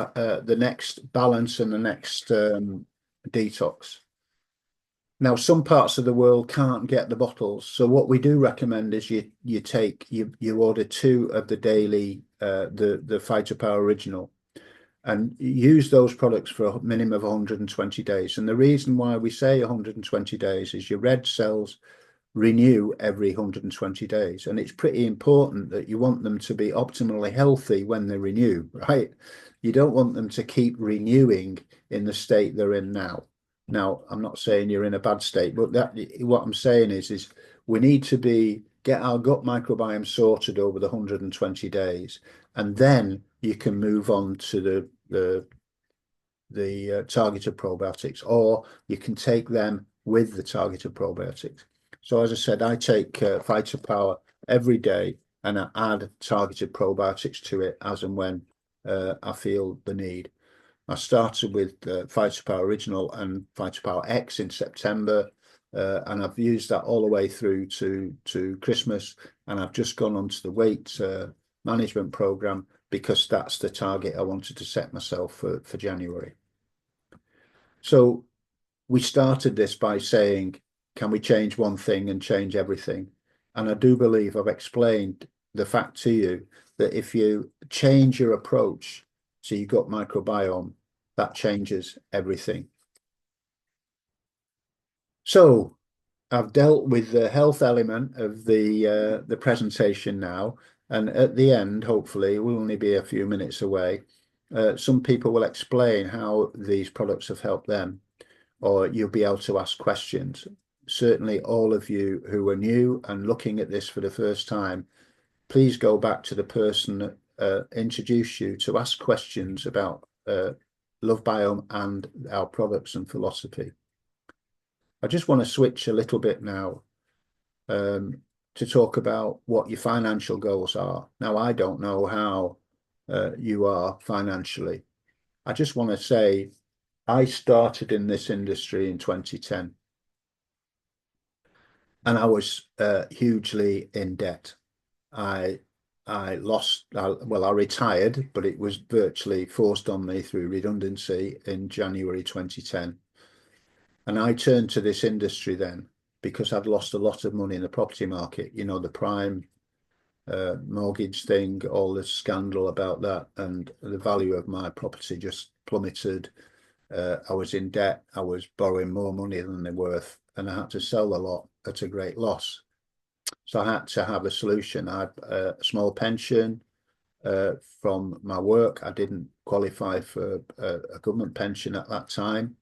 balance and the next detox. Now, some parts of the world can't get the bottles, so what we do recommend is you order 2 of the daily the Phytopower Original, and use those products for a minimum of 120 days. And the reason why we say 120 days is your red cells renew every 120 days. And it's pretty important that you want them to be optimally healthy when they renew, right? You don't want them to keep renewing in the state they're in now. Now, I'm not saying you're in a bad state, but what I'm saying is we need to get our gut microbiome sorted over the 120 days, and then you can move on to the targeted probiotics, or you can take them with the targeted probiotics. So as I said, I take Phytopower every day, and I add targeted probiotics to it as and when I feel the need. I started with Phytopower Original and Phytopower X in September, and I've used that all the way through to Christmas, and I've just gone on to the weight management program because that's the target I wanted to set myself for January. So we started this by saying, can we change one thing and change everything? And I do believe I've explained the fact to you that if you change your approach to your gut microbiome, that changes everything. So I've dealt with the health element of the presentation now, and at the end, hopefully, we'll only be a few minutes away. Some people will explain how these products have helped them, or you'll be able to ask questions. Certainly, all of you who are new and looking at this for the first time, please go back to the person introduce you to ask questions about LoveBiome and our products and philosophy. I just want to switch a little bit now to talk about what your financial goals are. Now, I don't know how you are financially. I just want to say I started in this industry in 2010 and I was hugely in debt. I retired, but it was virtually forced on me through redundancy in January 2010. And I turned to this industry then because I'd lost a lot of money in the property market, you know, the prime mortgage thing, all the scandal about that, and the value of my property just plummeted. I was in debt. I was borrowing more money than they're worth, and I had to sell a lot at a great loss. So I had to have a solution. I had a small pension from my work. I didn't qualify for a government pension at that time.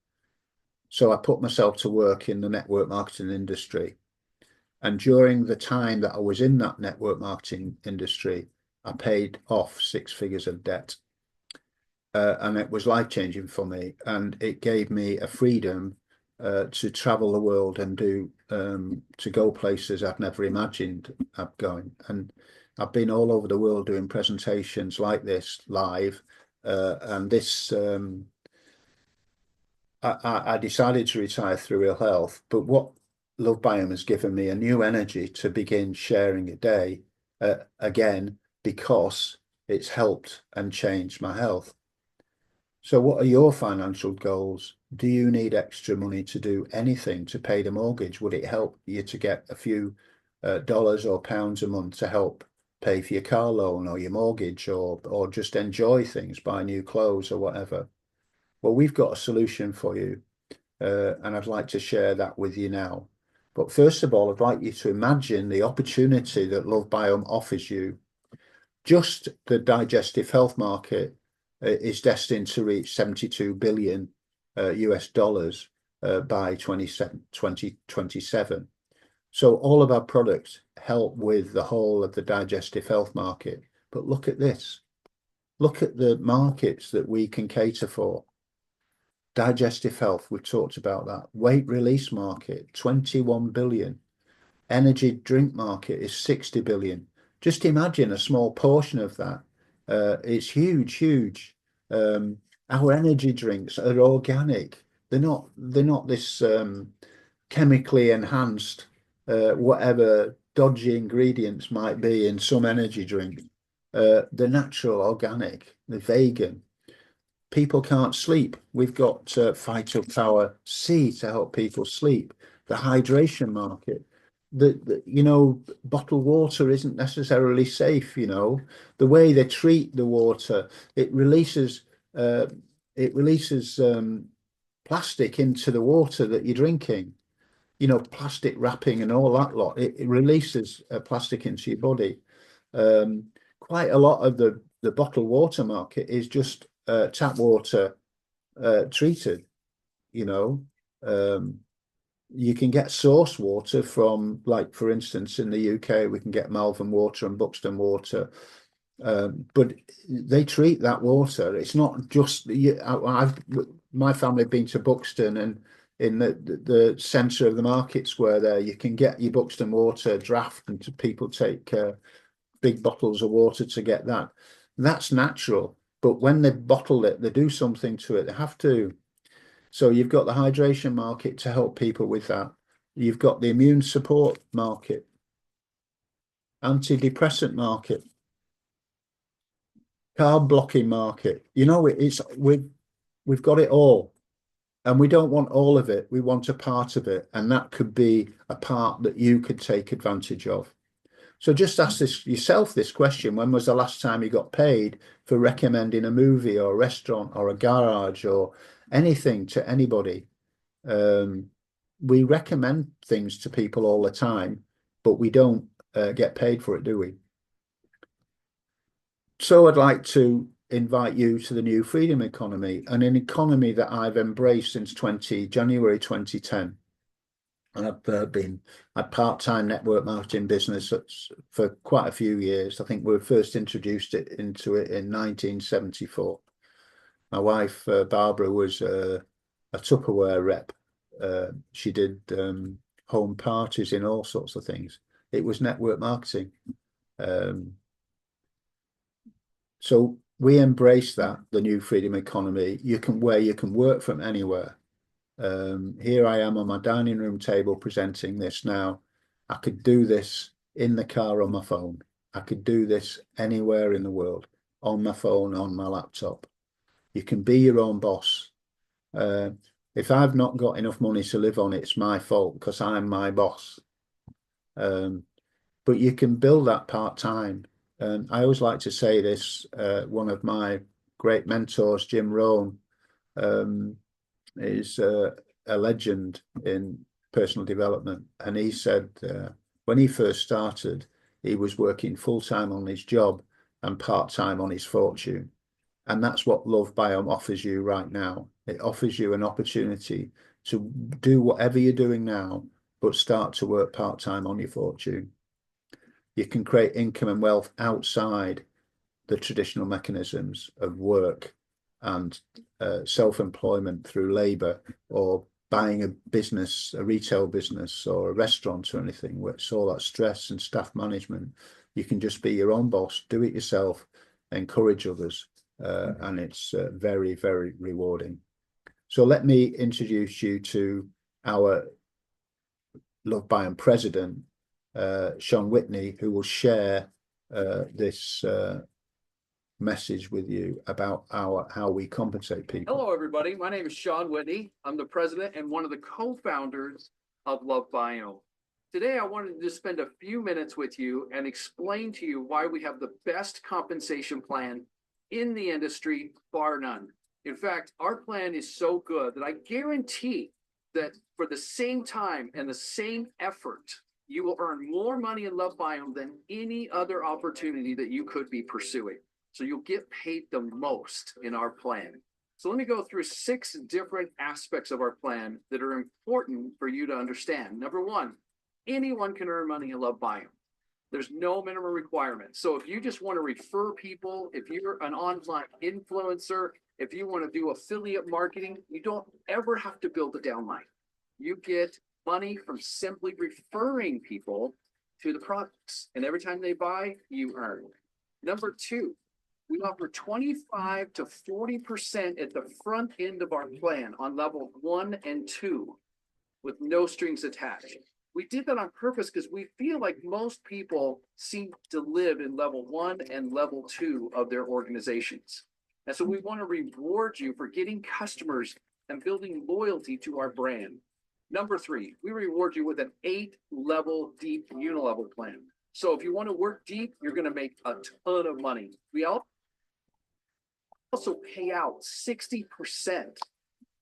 So I put myself to work in the network marketing industry. And during the time that I was in that network marketing industry, I paid off 6 figures of debt. And it was life-changing for me. And it gave me a freedom to travel the world and to go places I've never imagined of going. And I've been all over the world doing presentations like this live. And this I decided to retire through ill health, but what LoveBiome has given me a new energy to begin sharing a day again because it's helped and changed my health. So what are your financial goals? Do you need extra money to do anything to pay the mortgage? Would it help you to get a few dollars or pounds a month to help pay for your car loan or your mortgage or just enjoy things, buy new clothes or whatever? Well, we've got a solution for you, and I'd like to share that with you now. But first of all, I'd like you to imagine the opportunity that LoveBiome offers you. Just the digestive health market is destined to reach 72 billion US dollars by 2027. So all of our products help with the whole of the digestive health market. But look at this. Look at the markets that we can cater for. Digestive health, we've talked about that. Weight release market, 21 billion. Energy drink market is 60 billion. Just imagine a small portion of that. It's huge, huge. Our energy drinks are organic. They're not this chemically enhanced, whatever dodgy ingredients might be in some energy drink. They're natural, organic, they're vegan. People can't sleep. We've got Phytopower C to help people sleep. The hydration market. You know, bottled water isn't necessarily safe. You know, the way they treat the water, it releases plastic into the water that you're drinking. You know, plastic wrapping and all that lot. It releases plastic into your body. Quite a lot of the bottled water market is just tap water treated. You know, you can get source water from, like, for instance, in the UK, we can get Malvern water and Buxton water, but they treat that water. It's not just my family have been to Buxton, and in the centre of the market square there, you can get your Buxton water draft, and people take big bottles of water to get that. That's natural. But when they bottle it, they do something to it. They have to. So you've got the hydration market to help people with that. You've got the immune support market, antidepressant market, carb blocking market. You know, we've got it all. And we don't want all of it. We want a part of it. And that could be a part that you could take advantage of. So just ask yourself this question: when was the last time you got paid for recommending a movie or a restaurant or a garage or anything to anybody? We recommend things to people all the time, but we don't get paid for it, do we? So I'd like to invite you to the new freedom economy, and an economy that I've embraced since January 2010. And I've been a part-time network marketing business for quite a few years. I think we first introduced it into it in 1974. My wife, Barbara, was a Tupperware rep. She did home parties in all sorts of things. It was network marketing. So we embrace that, the new freedom economy. You can work from anywhere. Here I am on my dining room table presenting this now. I could do this in the car on my phone. I could do this anywhere in the world, on my phone, on my laptop. You can be your own boss. If I've not got enough money to live on, it's my fault because I'm my boss. But you can build that part-time. And I always like to say this, one of my great mentors, Jim Rohn, is a legend in personal development. And he said when he first started, he was working full-time on his job and part-time on his fortune. And that's what LoveBiome offers you right now. It offers you an opportunity to do whatever you're doing now, but start to work part-time on your fortune. You can create income and wealth outside the traditional mechanisms of work and self-employment through labor, or buying a business, a retail business or a restaurant or anything, where it's all that stress and staff management. You can just be your own boss, do it yourself, encourage others, and it's very, very rewarding. So let me introduce you to our LoveBiome president, Sean Whitney, who will share this message with you about how we compensate people. Hello, everybody. My name is Sean Whitney. I'm the president and one of the co-founders of LoveBiome. Today, I wanted to just spend a few minutes with you and explain to you why we have the best compensation plan in the industry, bar none. In fact, our plan is so good that I guarantee that for the same time and the same effort, you will earn more money in LoveBiome than any other opportunity that you could be pursuing. So you'll get paid the most in our plan. So let me go through 6 different aspects of our plan that are important for you to understand. Number 1, anyone can earn money in LoveBiome. There's no minimum requirement. So if you just want to refer people, if you're an online influencer, if you want to do affiliate marketing, you don't ever have to build a downline. You get money from simply referring people to the products. And every time they buy, you earn. Number 2, we offer 25 to 40% at the front end of our plan on level 1 and 2 with no strings attached. We did that on purpose because we feel like most people seem to live in level 1 and level 2 of their organizations. And so we want to reward you for getting customers and building loyalty to our brand. Number 3, we reward you with an 8-level deep unilevel plan. So if you want to work deep, you're going to make a ton of money. We also pay out 60%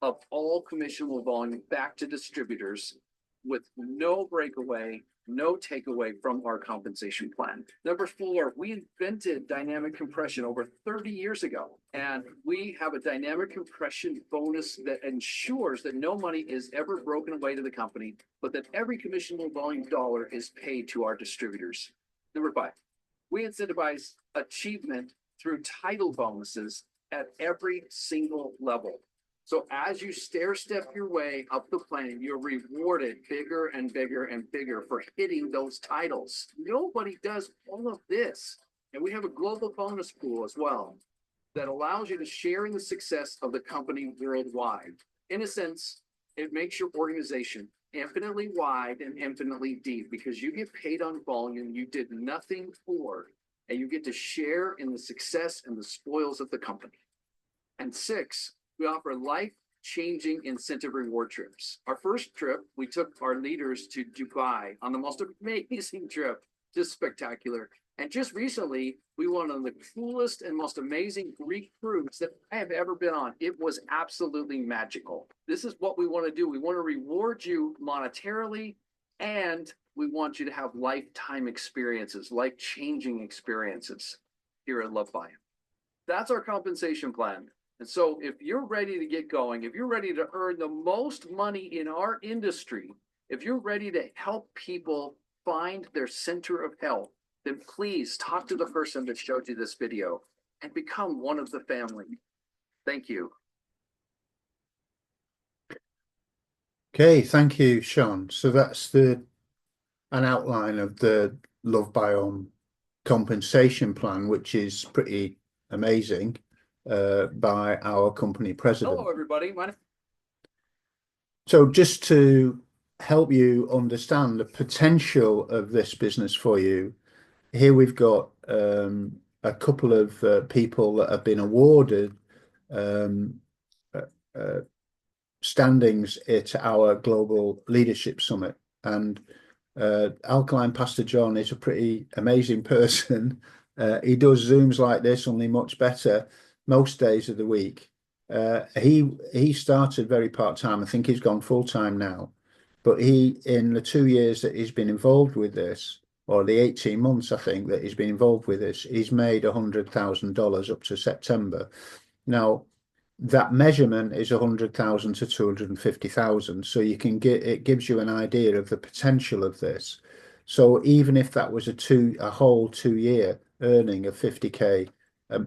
of all commissionable volume back to distributors with no breakaway, no takeaway from our compensation plan. Number 4, we invented dynamic compression over 30 years ago, and we have a dynamic compression bonus that ensures that no money is ever broken away to the company, but that every commissionable volume dollar is paid to our distributors. Number 5, we incentivize achievement through title bonuses at every single level. So as you stair-step your way up the plan, you're rewarded bigger and bigger and bigger for hitting those titles. Nobody does all of this. And we have a global bonus pool as well that allows you to share in the success of the company worldwide. In a sense, it makes your organization infinitely wide and infinitely deep because you get paid on volume you did nothing for, and you get to share in the success and the spoils of the company. And 6, we offer life-changing incentive reward trips. Our first trip, we took our leaders to Dubai on the most amazing trip, just spectacular. And just recently, we went on the coolest and most amazing Greek cruise that I have ever been on. It was absolutely magical. This is what we want to do. We want to reward you monetarily, and we want you to have lifetime experiences, life-changing experiences here at LoveBiome. That's our compensation plan. And so if you're ready to get going, if you're ready to earn the most money in our industry, If you're ready to help people find their center of health, then please talk to the person that showed you this video and become one of the family. Thank you. Okay, thank you, Sean. So that's an outline of the LoveBiome compensation plan, which is pretty amazing, by our company president. Hello, everybody. So just to help you understand the potential of this business for you, here we've got a couple of people that have been awarded um, standings at our Global Leadership Summit. And Alkaline Pastor John is a pretty amazing person. He does Zooms like this, only much better, most days of the week. He started very part-time. I think he's gone full-time now. But in the 2 years that he's been involved with this, or the 18 months, I think, that he's been involved with this, he's made $100,000 up to September. Now, that measurement is 100,000 to 250,000. So you can it gives you an idea of the potential of this. So even if that was a whole 2 year earning of 50K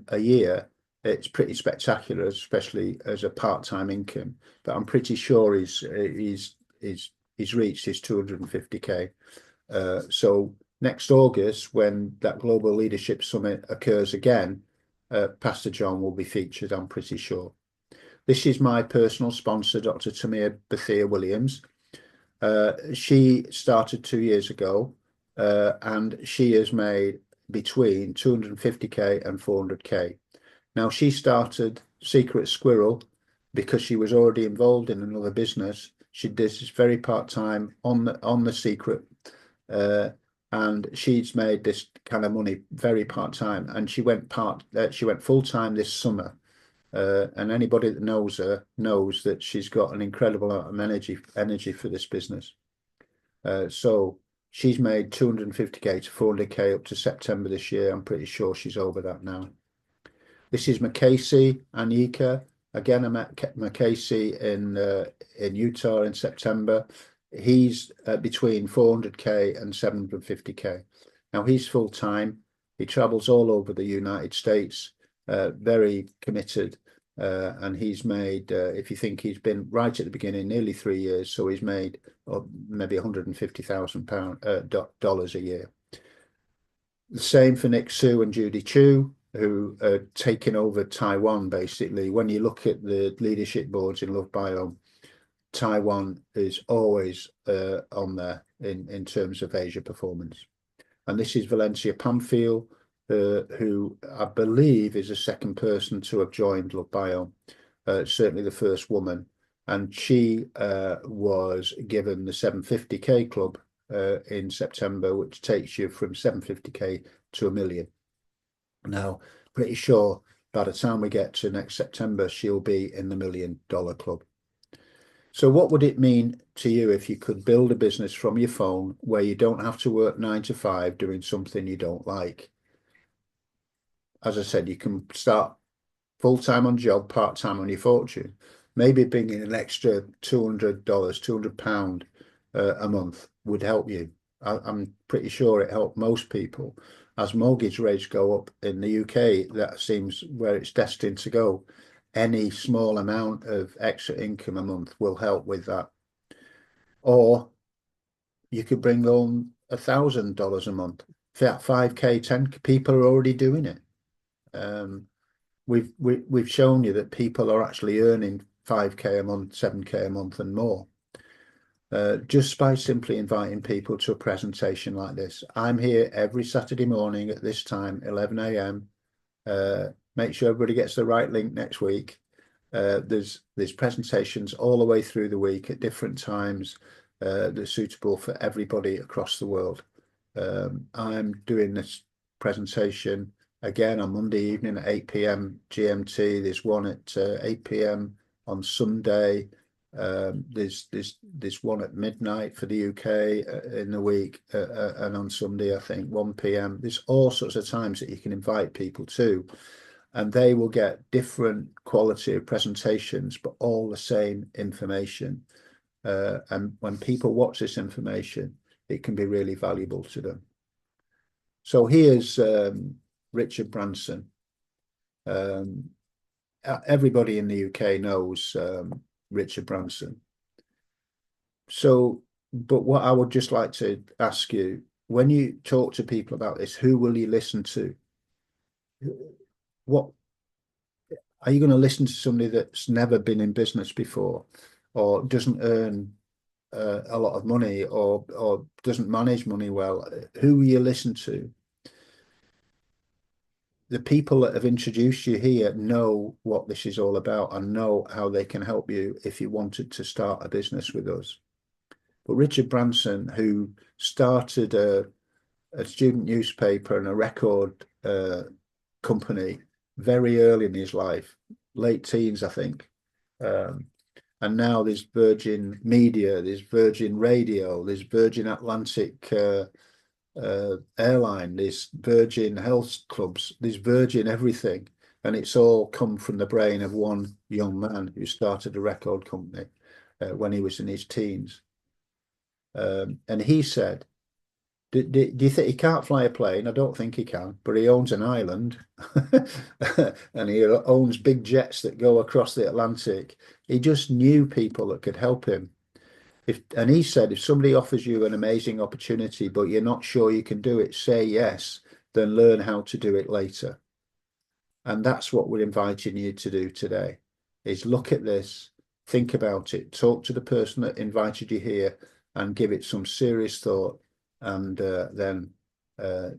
a year, it's pretty spectacular, especially as a part-time income. But I'm pretty sure he's reached his 250K. So next August, when that Global Leadership Summit occurs again, Pastor John will be featured, I'm pretty sure. This is my personal sponsor, Dr. Tamir Bethia Williams. She started 2 years ago, and she has made between 250K and 400K. Now, she started Secret Squirrel because she was already involved in another business. She did this very part-time on the Secret, and she's made this kind of money very part-time. And she went full-time this summer. And anybody that knows her knows that she's got an incredible amount of energy for this business. So she's made 250K to 400K up to September this year. I'm pretty sure she's over that now. This is Macasey Anyika. Again, I met Macasey in Utah in September. He's between 400K and 750K. Now he's full time. He travels all over the United States. Very committed, and he's made, if you think he's been right at the beginning, nearly 3 years, so he's made maybe $150,000 a year. The same for Nick Sue and Judy Chu, who are taking over Taiwan. Basically, when you look at the leadership boards in LoveBiome, Taiwan is always on there in terms of Asia performance. And this is Valencia Pamphile, who I believe is the second person to have joined LoveBiome, certainly the first woman. And she was given the 750K club in September, which takes you from 750K to $1 million. Now, pretty sure by the time we get to next September, she'll be in the $1 million club. So what would it mean to you if you could build a business from your phone where you don't have to work 9 to 5 doing something you don't like? As I said, you can start full-time on job, part-time on your fortune. Maybe bringing an extra $200, £200 a month would help you. I'm pretty sure it helped most people. As mortgage rates go up in the UK, that seems where it's destined to go. Any small amount of extra income a month will help with that. Or you could bring home $1,000 a month. 5K, 10 people are already doing it. We've shown you that people are actually earning 5K a month, 7K a month and more. Just by simply inviting people to a presentation like this. I'm here every Saturday morning at this time, 11 a.m. Make sure everybody gets the right link next week. There's presentations all the way through the week at different times that are suitable for everybody across the world. I'm doing this presentation again on Monday evening at 8 p.m. GMT. There's one at 8 p.m. on Sunday. There's one at midnight for the UK in the week, and on Sunday, I think 1 p.m. There's all sorts of times that you can invite people to, and they will get different quality of presentations, but all the same information. And when people watch this information, it can be really valuable to them. So here's Richard Branson. Everybody in the UK knows Richard Branson. So, but what I would just like to ask you, when you talk to people about this, who will you listen to? What are you going to listen to? Somebody that's never been in business before, or doesn't earn a lot of money, or doesn't manage money well? Who will you listen to? The people that have introduced you here know what this is all about and know how they can help you if you wanted to start a business with us. But Richard Branson, who started a student newspaper and a record company very early in his life, late teens, I think. And now there's Virgin Media, there's Virgin Radio, there's Virgin Atlantic Airline, there's Virgin Health Clubs, there's Virgin everything. And it's all come from the brain of one young man who started a record company when he was in his teens. And he said, do you think he can't fly a plane? I don't think he can, but he owns an island and he owns big jets that go across the Atlantic. He just knew people that could help him. And he said, if somebody offers you an amazing opportunity, but you're not sure you can do it, say yes, then learn how to do it later. And that's what we're inviting you to do today, is look at this, think about it, talk to the person that invited you here and give it some serious thought, and then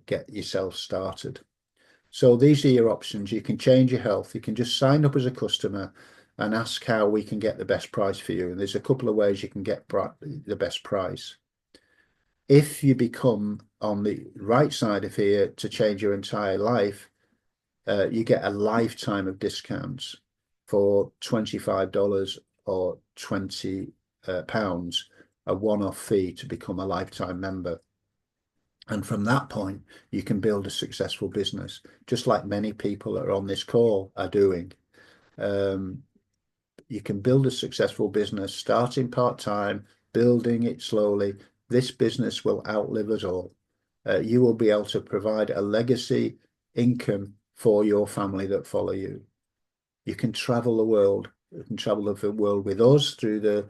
get yourself started. So these are your options. You can change your health. You can just sign up as a customer and ask how we can get the best price for you. And there's a couple of ways you can get the best price. If you become on the right side of here to change your entire life, you get a lifetime of discounts for $25 or £20, a one-off fee to become a lifetime member. And from that point, you can build a successful business, just like many people that are on this call are doing. You can build a successful business, starting part-time, building it slowly. This business will outlive us all. You will be able to provide a legacy income for your family that follow you. You can travel the world. You can travel the world with us through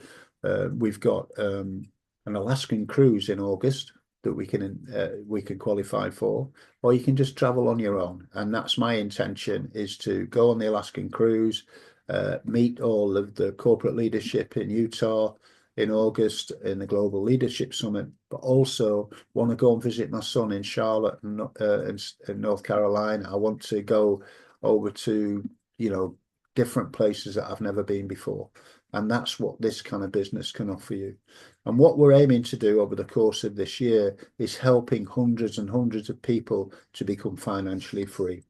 we've got an Alaskan cruise in August that we can qualify for, or you can just travel on your own. And that's my intention, is to go on the Alaskan cruise, meet all of the corporate leadership in Utah in August in the Global Leadership Summit, but also want to go and visit my son in Charlotte and in North Carolina. I want to go over to, different places that I've never been before. And that's what this kind of business can offer you. And what we're aiming to do over the course of this year is helping hundreds and hundreds of people to become financially free.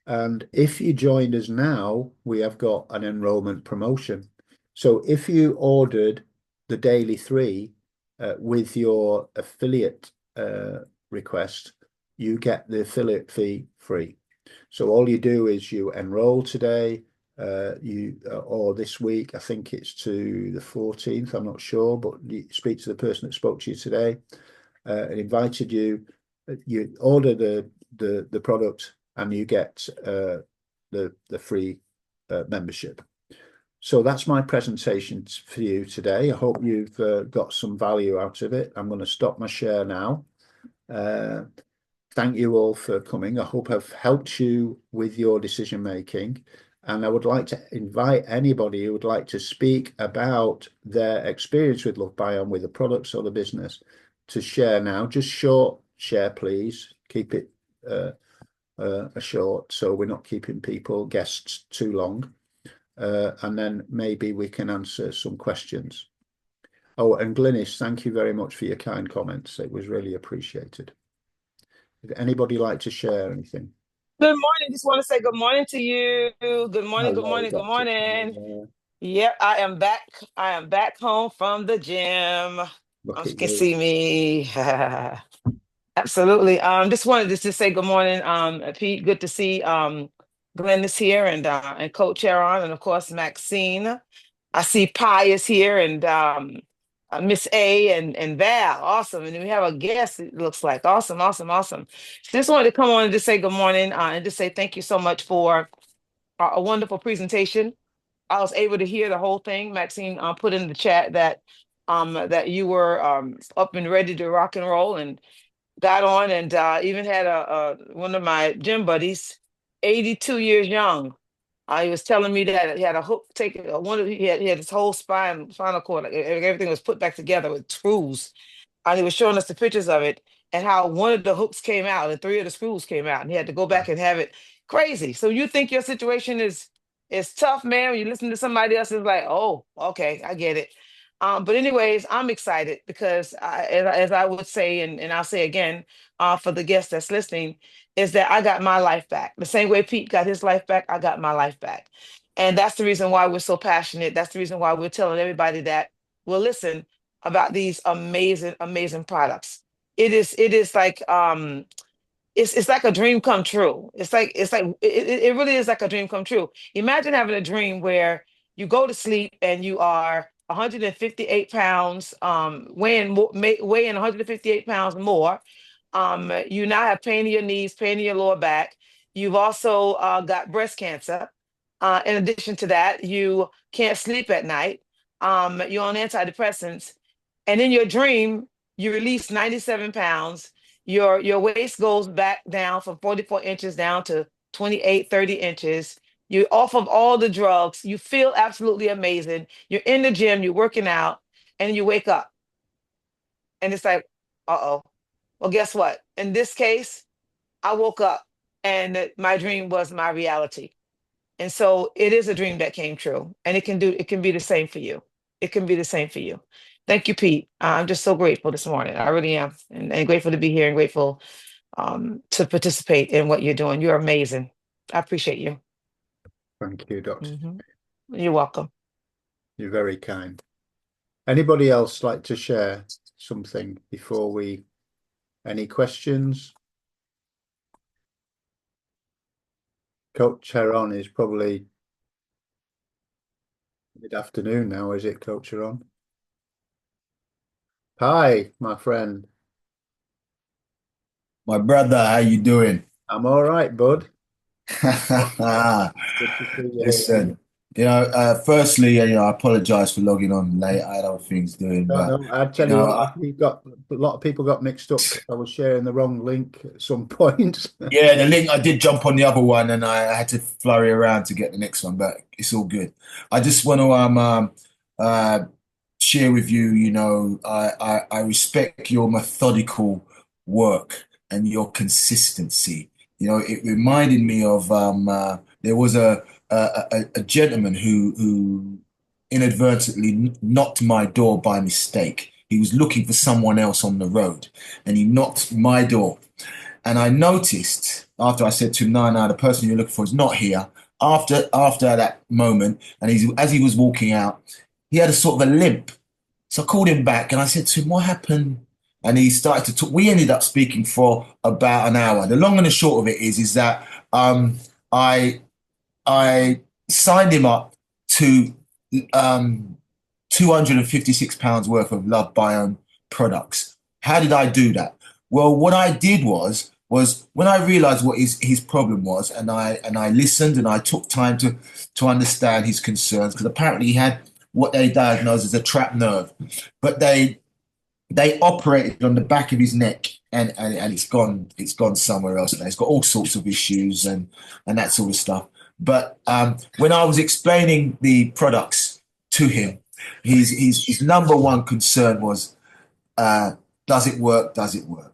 And if you joined us now, we have got an enrollment promotion. So if you ordered the Daily 3 with your affiliate request, you get the affiliate fee free. So all you do is you enroll today, or this week, I think it's to the 14th, I'm not sure, but you speak to the person that spoke to you today and invited you. You order the product and you get the free membership. So that's my presentation for you today. I hope you've got some value out of it. I'm going to stop my share now. Thank you all for coming. I hope I've helped you with your decision making. And I would like to invite anybody who would like to speak about their experience with LoveBiome, with the products or the business, to share now. Just short share, please. Keep it short, so we're not keeping guests too long. And then maybe we can answer some questions. Oh, and Glynis, thank you very much for your kind comments. It was really appreciated. Would anybody like to share anything? Good morning. Just want to say good morning to you. Good morning, good Hello, morning, good Dr. morning. Taylor. Yep, I am back. I am back home from the gym. Look You at can you. see me. Absolutely. Just wanted to say good morning, Pete. Good to see Glenn is here, and Coach Aaron, and of course Maxine. I see Pi is here, and Miss A and Val. Awesome. And then we have a guest, it looks like. Awesome, awesome, awesome. Just wanted to come on and just say good morning, and just say thank you so much for a wonderful presentation. I was able to hear the whole thing. Maxine put in the chat that you were up and ready to rock and roll, and got on, and even had a one of my gym buddies, 82 years young. He was telling me that he had a hook taken. He had his whole spinal cord, like everything was put back together with screws. And he was showing us the pictures of it, and how one of the hooks came out and three of the screws came out, and he had to go back and have it. Crazy. So you think your situation is tough, man? When you listen to somebody else, it's like, oh, okay, I get it. But anyways, I'm excited because as I would say, and I'll say again, for the guest that's listening, is that I got my life back. The same way Pete got his life back, I got my life back. And that's the reason why we're so passionate. That's the reason why we're telling everybody that, well, listen, about these amazing, amazing products. It is like it's like a dream come true. It really is like a dream come true. Imagine having a dream where you go to sleep and you are 158 pounds, weighing 158 pounds more. You now have pain in your knees, pain in your lower back. You've also got breast cancer. In addition to that, you can't sleep at night. You're on antidepressants, and in your dream, you release 97 pounds. Your waist goes back down from 44 inches down to 28, 30 inches. You're off of all the drugs. You feel absolutely amazing. You're in the gym, you're working out, and you wake up. And it's like, uh-oh. Well, guess what? In this case, I woke up and my dream was my reality. And so it is a dream that came true. And it can be the same for you. It can be the same for you. Thank you, Pete. I'm just so grateful this morning. I really am. And grateful to be here and grateful to participate in what you're doing. You're amazing. I appreciate you. Thank you, Doctor. You're welcome. You're very kind. Anybody else like to share something before we, any questions? Coach Heron is probably mid-afternoon now, is it, Coach Heron? Hi, my friend. My brother, how you doing? I'm all right, bud. Listen, firstly, I apologize for logging on late. I had other things doing, but No, I tell you what, a lot of people got mixed up. I was sharing the wrong link at some point. yeah, the link, I did jump on the other one, and I had to flurry around to get the next one, but it's all good. I just want to share with you, I respect your methodical work and your consistency. It reminded me of there was a gentleman who inadvertently knocked my door by mistake. He was looking for someone else on the road, and he knocked my door. And I noticed after I said to him, no, the person you're looking for is not here. After that moment, and as he was walking out, he had a sort of a limp. So I called him back and I said to him, what happened? And he started to talk. We ended up speaking for about an hour. The long and the short of it is that I signed him up to £256 worth of LoveBiome products. How did I do that? Well, what I did was when I realized what his problem was, and I listened and I took time to understand his concerns, because apparently he had what they diagnosed as a trapped nerve, but they operated on the back of his neck, and it's gone somewhere else now. He's got all sorts of issues and that sort of stuff. But when I was explaining the products to him, his number one concern was, does it work? Does it work?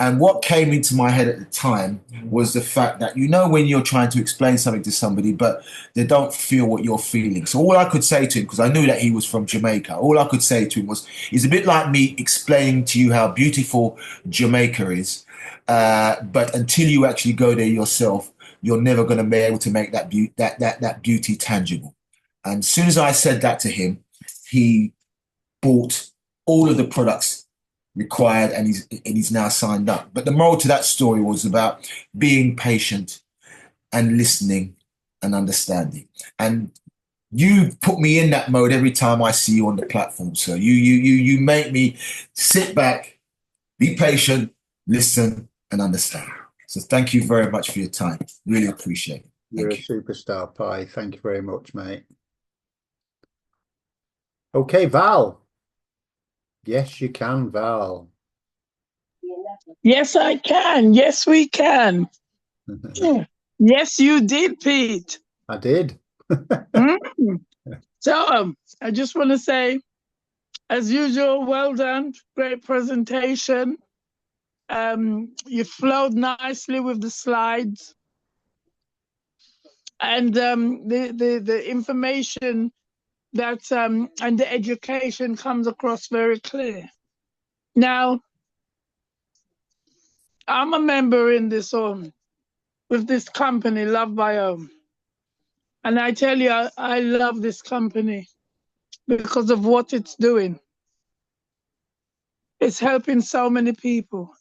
And what came into my head at the time was the fact that, when you're trying to explain something to somebody, but they don't feel what you're feeling. So all I could say to him, because I knew that he was from Jamaica, all I could say to him was, it's a bit like me explaining to you how beautiful Jamaica is. But until you actually go there yourself, you're never going to be able to make that beauty tangible. And as soon as I said that to him, he bought all of the products required, and he's now signed up. But the moral to that story was about being patient and listening and understanding. And you put me in that mode every time I see you on the platform. So you make me sit back, be patient, listen, and understand. So thank you very much for your time. Really appreciate it. You're a Thank you. superstar, Pi. Thank you very much, mate. Okay, Val. Yes, you can, Val. Yes, I can. Yes, we can. Yes, you did, Pete. I did. Mm. So I just want to say, as usual, well done. Great presentation. You flowed nicely with the slides. And the information that and the education comes across very clear. Now, I'm a member in this with this company, LoveBiome. And I tell you, I love this company because of what it's doing. It's helping so many people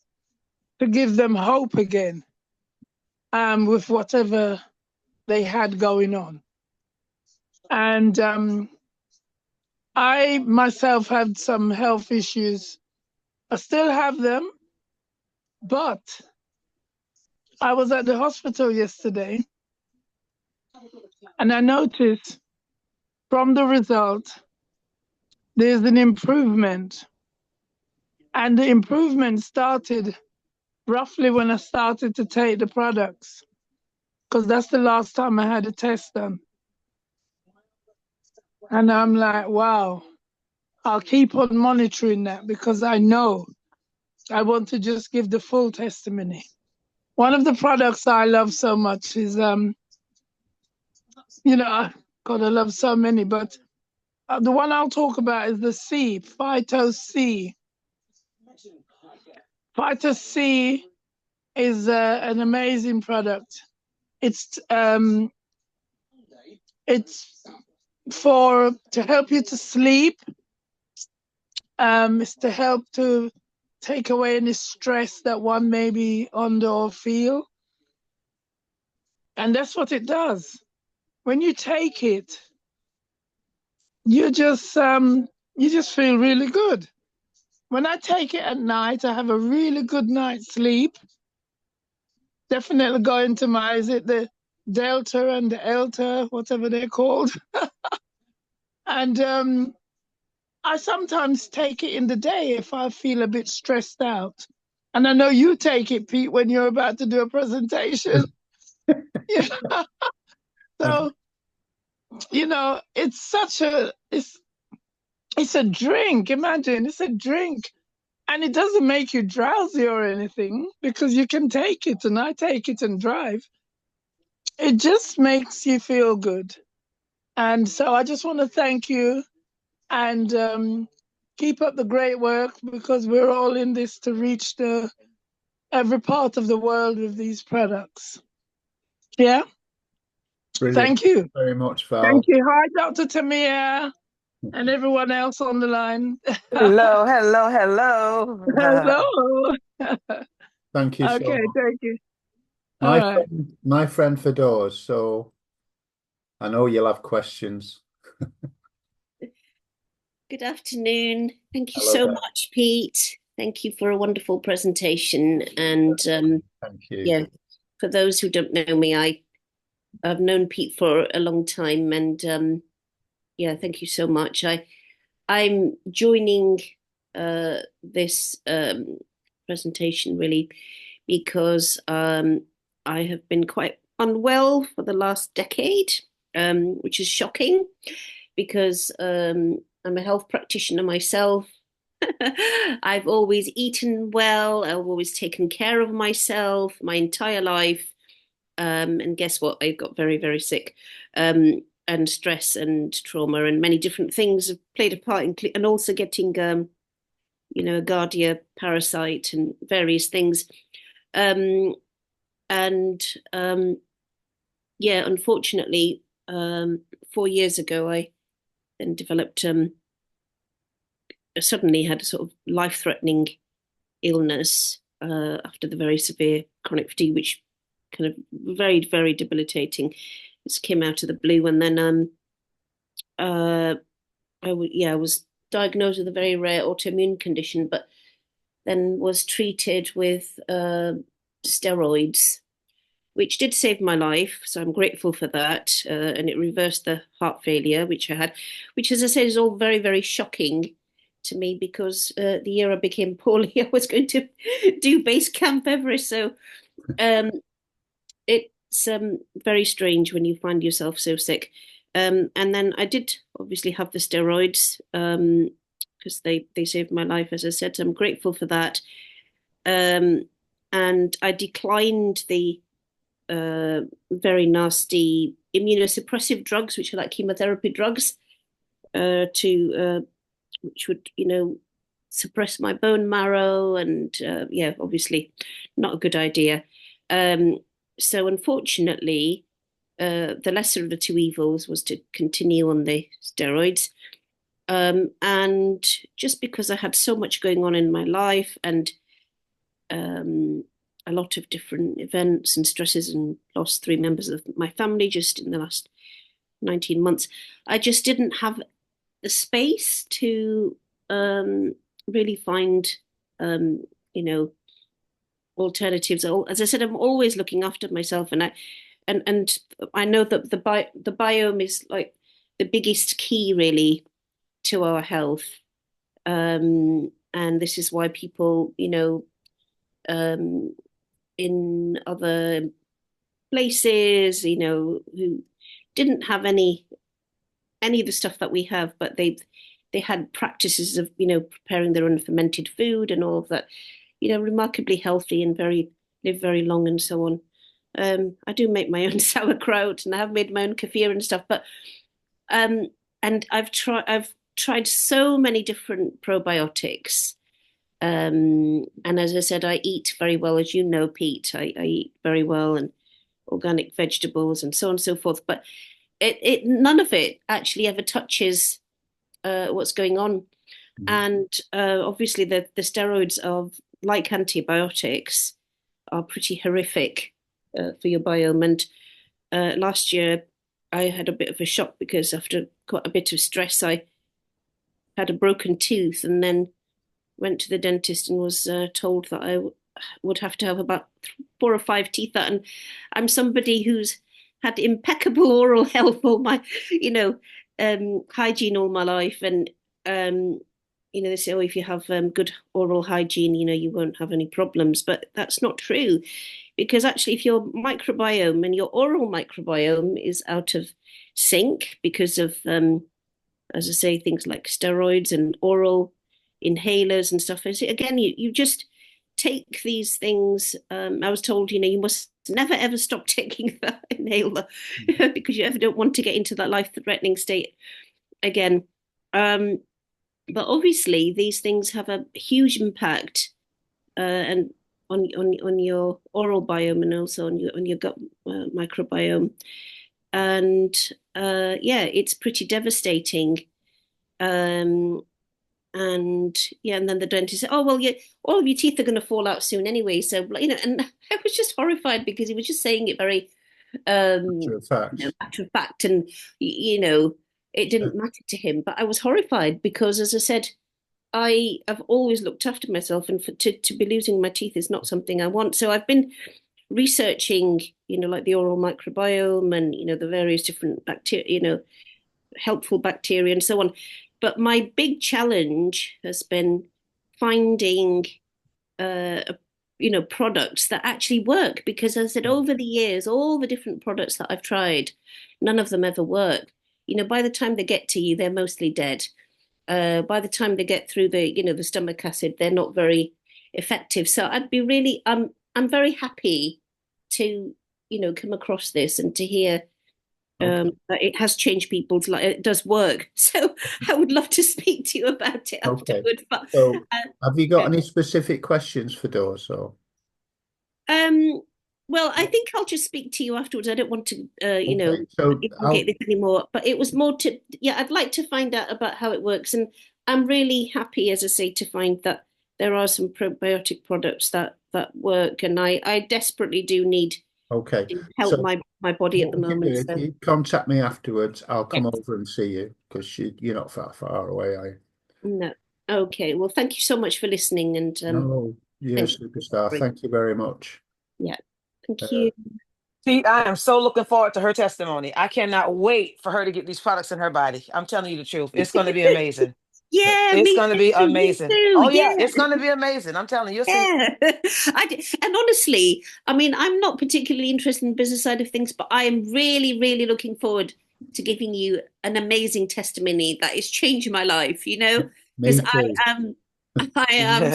to give them hope again with whatever they had going on. And I myself had some health issues. I still have them, but I was at the hospital yesterday and I noticed from the result, there's an improvement. And the improvement started roughly when I started to take the products, because that's the last time I had a test done. And I'm like, wow, I'll keep on monitoring that because I know I want to just give the full testimony. One of the products I love so much is, God, I love so many, but the one I'll talk about is the C, Phyto C. Phyto C is an amazing product. It's to help you to sleep. It's to help to take away any stress that one may be under or feel. And that's what it does. When you take it, you just feel really good. When I take it at night, I have a really good night's sleep. Definitely go into is it the Delta and the Elta, whatever they're called. And I sometimes take it in the day if I feel a bit stressed out. And I know you take it, Pete, when you're about to do a presentation. So, it's a drink. Imagine, it's a drink. And it doesn't make you drowsy or anything because you can take it, and I take it and drive. It just makes you feel good. And so I just want to thank you and keep up the great work, because we're all in this to reach every part of the world with these products. Yeah. Brilliant. Thank you. Thank you very much, Val. Thank you. Hi, Dr. Tamir and everyone else on the line. Hello, hello, hello. Hello. Thank you so Okay, much. thank you. My All right. friend, my friend Fedor's, so I know you'll have questions. Good afternoon. Thank you Hello so there. much, Pete. Thank you for a wonderful presentation. And Thank you. yeah, for those who don't know me, I've known Pete for a long time, and yeah, thank you so much. I'm joining this presentation really because I have been quite unwell for the last decade, which is shocking because I'm a health practitioner myself. I've always eaten well. I've always taken care of myself my entire life. And guess what? I got very, very sick. And stress and trauma and many different things have played a part in, and also getting, a Giardia parasite and various things. And yeah, unfortunately, 4 years ago, I then developed, suddenly had a sort of life-threatening illness after the very severe chronic fatigue, which kind of very, very debilitating. This came out of the blue, and then I was diagnosed with a very rare autoimmune condition, but then was treated with steroids, which did save my life. So I'm grateful for that. And it reversed the heart failure, which I had, which, as I said, is all very, very shocking to me because the year I became poorly, I was going to do base camp Everest. So it's very strange when you find yourself so sick. And then I did obviously have the steroids because they saved my life, as I said. So I'm grateful for that. And I declined the very nasty immunosuppressive drugs, which are like chemotherapy drugs, which would, suppress my bone marrow, and obviously not a good idea. So unfortunately, the lesser of the two evils was to continue on the steroids. And just because I had so much going on in my life and a lot of different events and stresses, and lost 3 members of my family just in the last 19 months, I just didn't have the space to really find, alternatives. As I said, I'm always looking after myself, and I know that the biome is like the biggest key really to our health, and this is why people, in other places, who didn't have any of the stuff that we have, but they had practices of, preparing their own fermented food and all of that, remarkably healthy and live very long and so on. I do make my own sauerkraut, and I have made my own kefir and stuff, but and I've tried so many different probiotics. And as I said, I eat very well, as you know, Pete. I eat very well, and organic vegetables and so on and so forth. But none of it actually ever touches what's going on. And obviously, the steroids are like antibiotics, are pretty horrific for your biome. And last year, I had a bit of a shock because after quite a bit of stress, I had a broken tooth, and then went to the dentist and was told that I would have to have about 4 or 5 teeth out. And I'm somebody who's had impeccable oral health, all my, hygiene all my life. And, they say, oh, if you have good oral hygiene, you won't have any problems. But that's not true, because actually if your microbiome and your oral microbiome is out of sync because of, as I say, things like steroids and oral inhalers and stuff. Again, you just take these things. I was told, you must never ever stop taking the inhaler because you ever don't want to get into that life-threatening state again. But obviously, these things have a huge impact and on your oral biome, and also on your gut microbiome. And it's pretty devastating. And then the dentist said, "Oh well, all of your teeth are going to fall out soon anyway." So and I was just horrified because he was just saying it very matter of fact, and it didn't matter to him. But I was horrified because, as I said, I have always looked after myself, and to be losing my teeth is not something I want. So I've been researching, like the oral microbiome and the various different bacteria, helpful bacteria and so on. But my big challenge has been finding, products that actually work. Because as I said, over the years, all the different products that I've tried, none of them ever work. By the time they get to you, they're mostly dead. By the time they get through the stomach acid, they're not very effective. So I'd be really, I'm very happy to, come across this and to hear it has changed people's life. It does work. So I would love to speak to you about it afterward. But, so have you got any specific questions for Doris? Or? Well, I think I'll just speak to you afterwards. I don't want to, elongate this anymore. But it was more to, I'd like to find out about how it works. And I'm really happy, as I say, to find that there are some probiotic products that work. And I desperately do need Okay. to help So my body at the what we can do, moment. if So you contact me afterwards, I'll come yes, over and see you because you're not far away, are you? no. Okay. Well, thank you so much for listening, and No, you're a thank you. superstar. Thank you very much. Yeah. Thank Uh, you. Pete, I am so looking forward to her testimony. I cannot wait for her to get these products in her body. I'm telling you the truth. It's going to be amazing. Yeah, It's me going to be too. Me amazing. too. Oh yeah, Yeah. it's going to be amazing. I'm telling you, you'll see. Yeah. And honestly, I mean, I'm not particularly interested in the business side of things, but I am really, really looking forward to giving you an amazing testimony that is changing my life, you know, because Me too. I am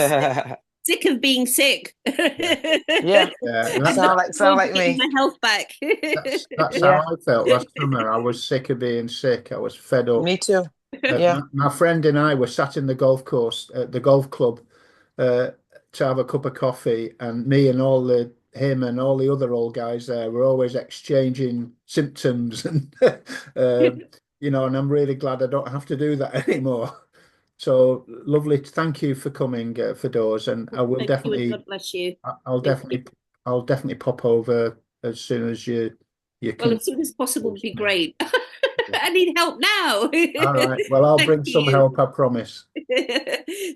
sick of being sick. Yeah, Yeah, And looking sound forward to like getting me. my health back. that's how Yeah, I felt last summer. I was sick of being sick. I was fed up. me too. Yeah. My friend and I were sat in the golf course at the golf club uh, to have a cup of coffee, and me and him and all the other old guys there were always exchanging symptoms, and and I'm really glad I don't have to do that anymore. So lovely. Thank you for coming, for doors, and I will Thank you, and definitely, God bless you. I'll Thank you. I'll definitely pop over as soon as you Well, can. as soon as possible would be great. I need help now. All right. Well, I'll Thank bring some you. help, I promise.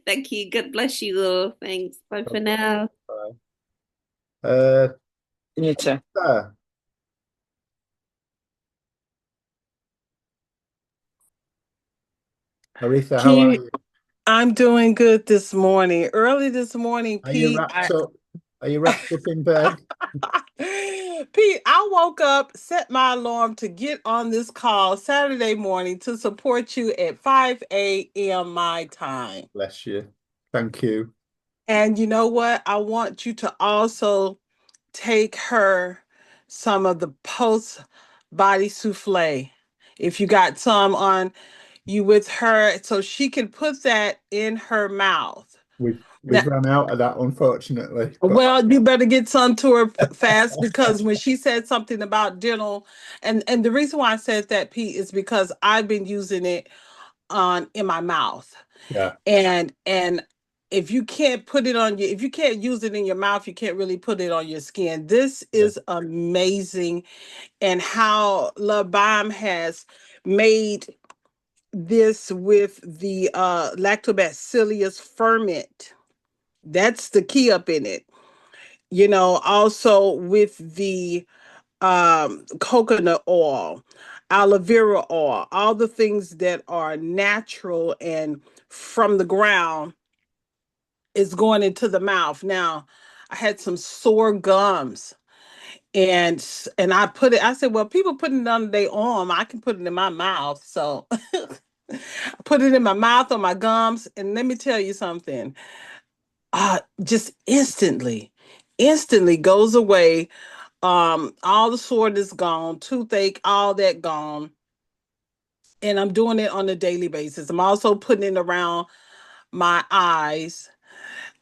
Thank you. God bless you all. Thanks. Bye for now. Bye. Uh, Me too. Aretha, Aretha, how are Keith, you? I'm doing good this morning. Early this morning, Are you Pete, wrapped up? Are you wrapped up in bed? Pete, I woke up, set my alarm to get on this call Saturday morning to support you at 5 a.m. my time. Bless you. Thank you. And you know what? I want you to also take her some of the post body souffle. If you got some on you with her, so she can put that in her mouth. We've run out of that, unfortunately. But Well, you better get some to her fast because when she said something about dental, and the reason why I said that, Pete, is because I've been using it on in my mouth, yeah, and if you can't put it on if you can't use it in your mouth, you can't really put it on your skin. This yeah, is amazing, and how LoveBiome has made this with the lactobacillus ferment. That's the key up in it. You know, also with the coconut oil, aloe vera oil, all the things that are natural and from the ground is going into the mouth. Now, I had some sore gums, and I put it, I said, well, people putting it on their arm, I can put it in my mouth. So I put it in my mouth on my gums, and let me tell you something. Just instantly goes away. All the soreness gone, toothache, all that gone. And I'm doing it on a daily basis. I'm also putting it around my eyes.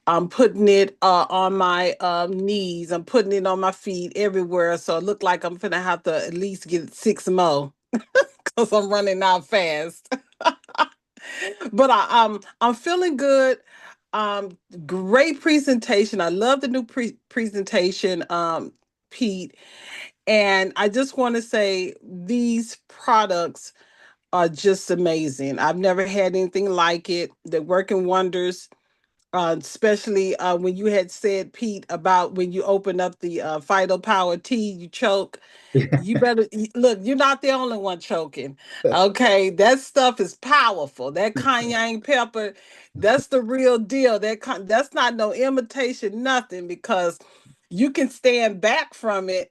I'm putting it on my knees. I'm putting it on my feet everywhere. So it look like I'm gonna have to at least get 6 more because I'm running out fast. But I'm feeling good. Um, Great presentation. I love the new presentation, Pete. And I just want to say these products are just amazing. I've never had anything like it. They're working wonders, especially when you had said, Pete, about when you open up the Phyto Power tea, you choke. You better look, you're not the only one choking. Okay, that stuff is powerful. That cayenne pepper, that's the real deal. That's not no imitation, nothing, because you can stand back from it.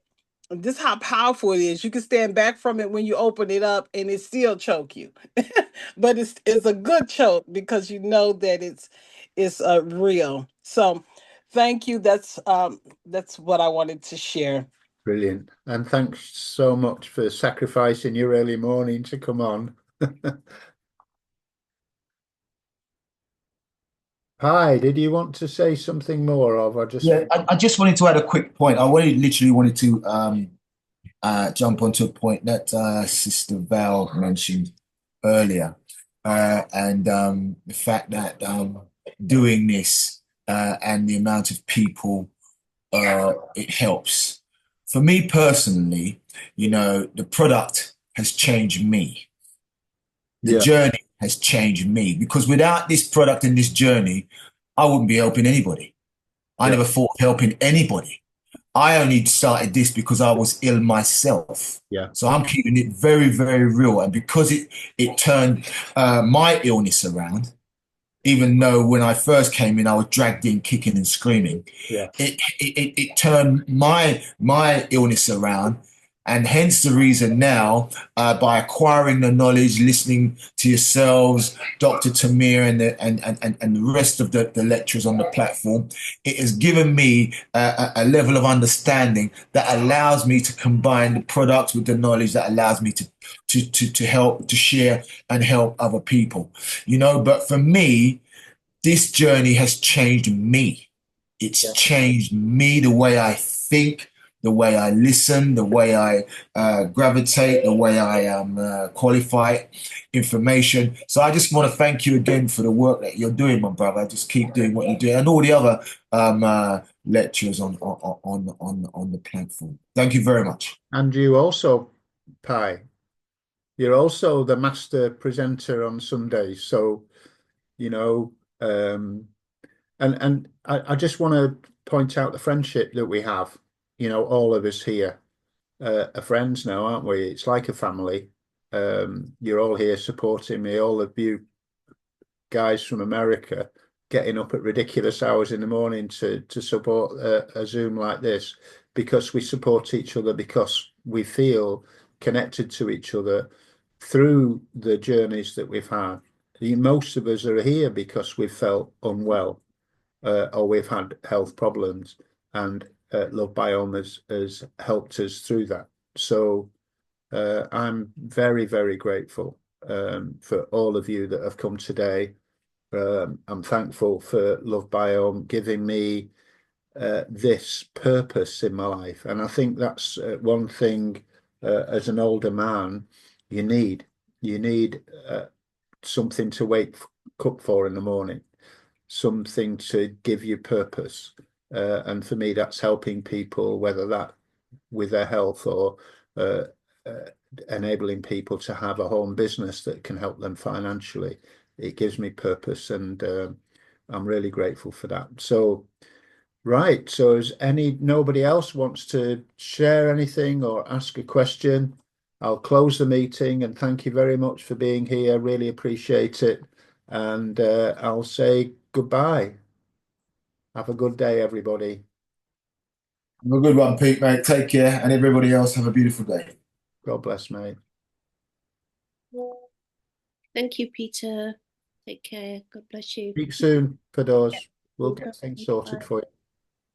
This is how powerful it is. You can stand back from it when you open it up and it still choke you. But it's a good choke because you know that it's real. So thank you. That's what I wanted to share. brilliant. And thanks so much for sacrificing your early morning to come on. Hi, did you want to say something more, or I just Yeah, I just wanted to add a quick point. I literally wanted to jump onto a point that Sister Val mentioned earlier, and the fact that doing this and the amount of people it helps. for me personally, you know, the product has changed me. The Yeah. journey has changed me, because without this product and this journey, I wouldn't be helping anybody. I Yeah. never thought of helping anybody. I only started this because I was ill myself. Yeah. So I'm keeping it very, very real. And because it turned my illness around, even though when I first came in, I was dragged in kicking and screaming. Yeah. It turned my illness around, and hence the reason now, by acquiring the knowledge, listening to yourselves, Dr. Tamir, and the rest of the lecturers on the platform, it has given me a level of understanding that allows me to combine the products with the knowledge that allows me to help, to share and help other people. You know, but for me, this journey has changed me. It's changed me, the way I think, the way I listen, the way I gravitate, the way I qualify information. So I just want to thank you again for the work that you're doing, my brother. Just keep doing what you're doing, and all the other lecturers on the platform. Thank you very much. And you also, Pi, you're also the master presenter on Sundays. So, you know, and I just want to point out the friendship that we have. You know, all of us here are friends now, aren't we? It's like a family. You're all here supporting me, all of you guys from America getting up at ridiculous hours in the morning to support a Zoom like this, because we support each other, because we feel connected to each other through the journeys that we've had. Most of us are here because we've felt unwell, or we've had health problems, and LoveBiome has helped us through that. So I'm very, very grateful for all of you that have come today. I'm thankful for LoveBiome giving me this purpose in my life. And I think that's one thing as an older man, you need. You need something to wake up for in the morning, something to give you purpose. And for me, that's helping people, whether that with their health, or uh, enabling people to have a home business that can help them financially. It gives me purpose, and I'm really grateful for that. So, right. So, as nobody else wants to share anything or ask a question, I'll close the meeting, and thank you very much for being here. Really appreciate it. And I'll say goodbye. Have a good day, everybody. Have a good one, Pete, mate. Take care. And everybody else, have a beautiful day. God bless, mate. Thank you, Peter. Take care. God bless you. Speak soon, Fadoz. We'll get things sorted for you.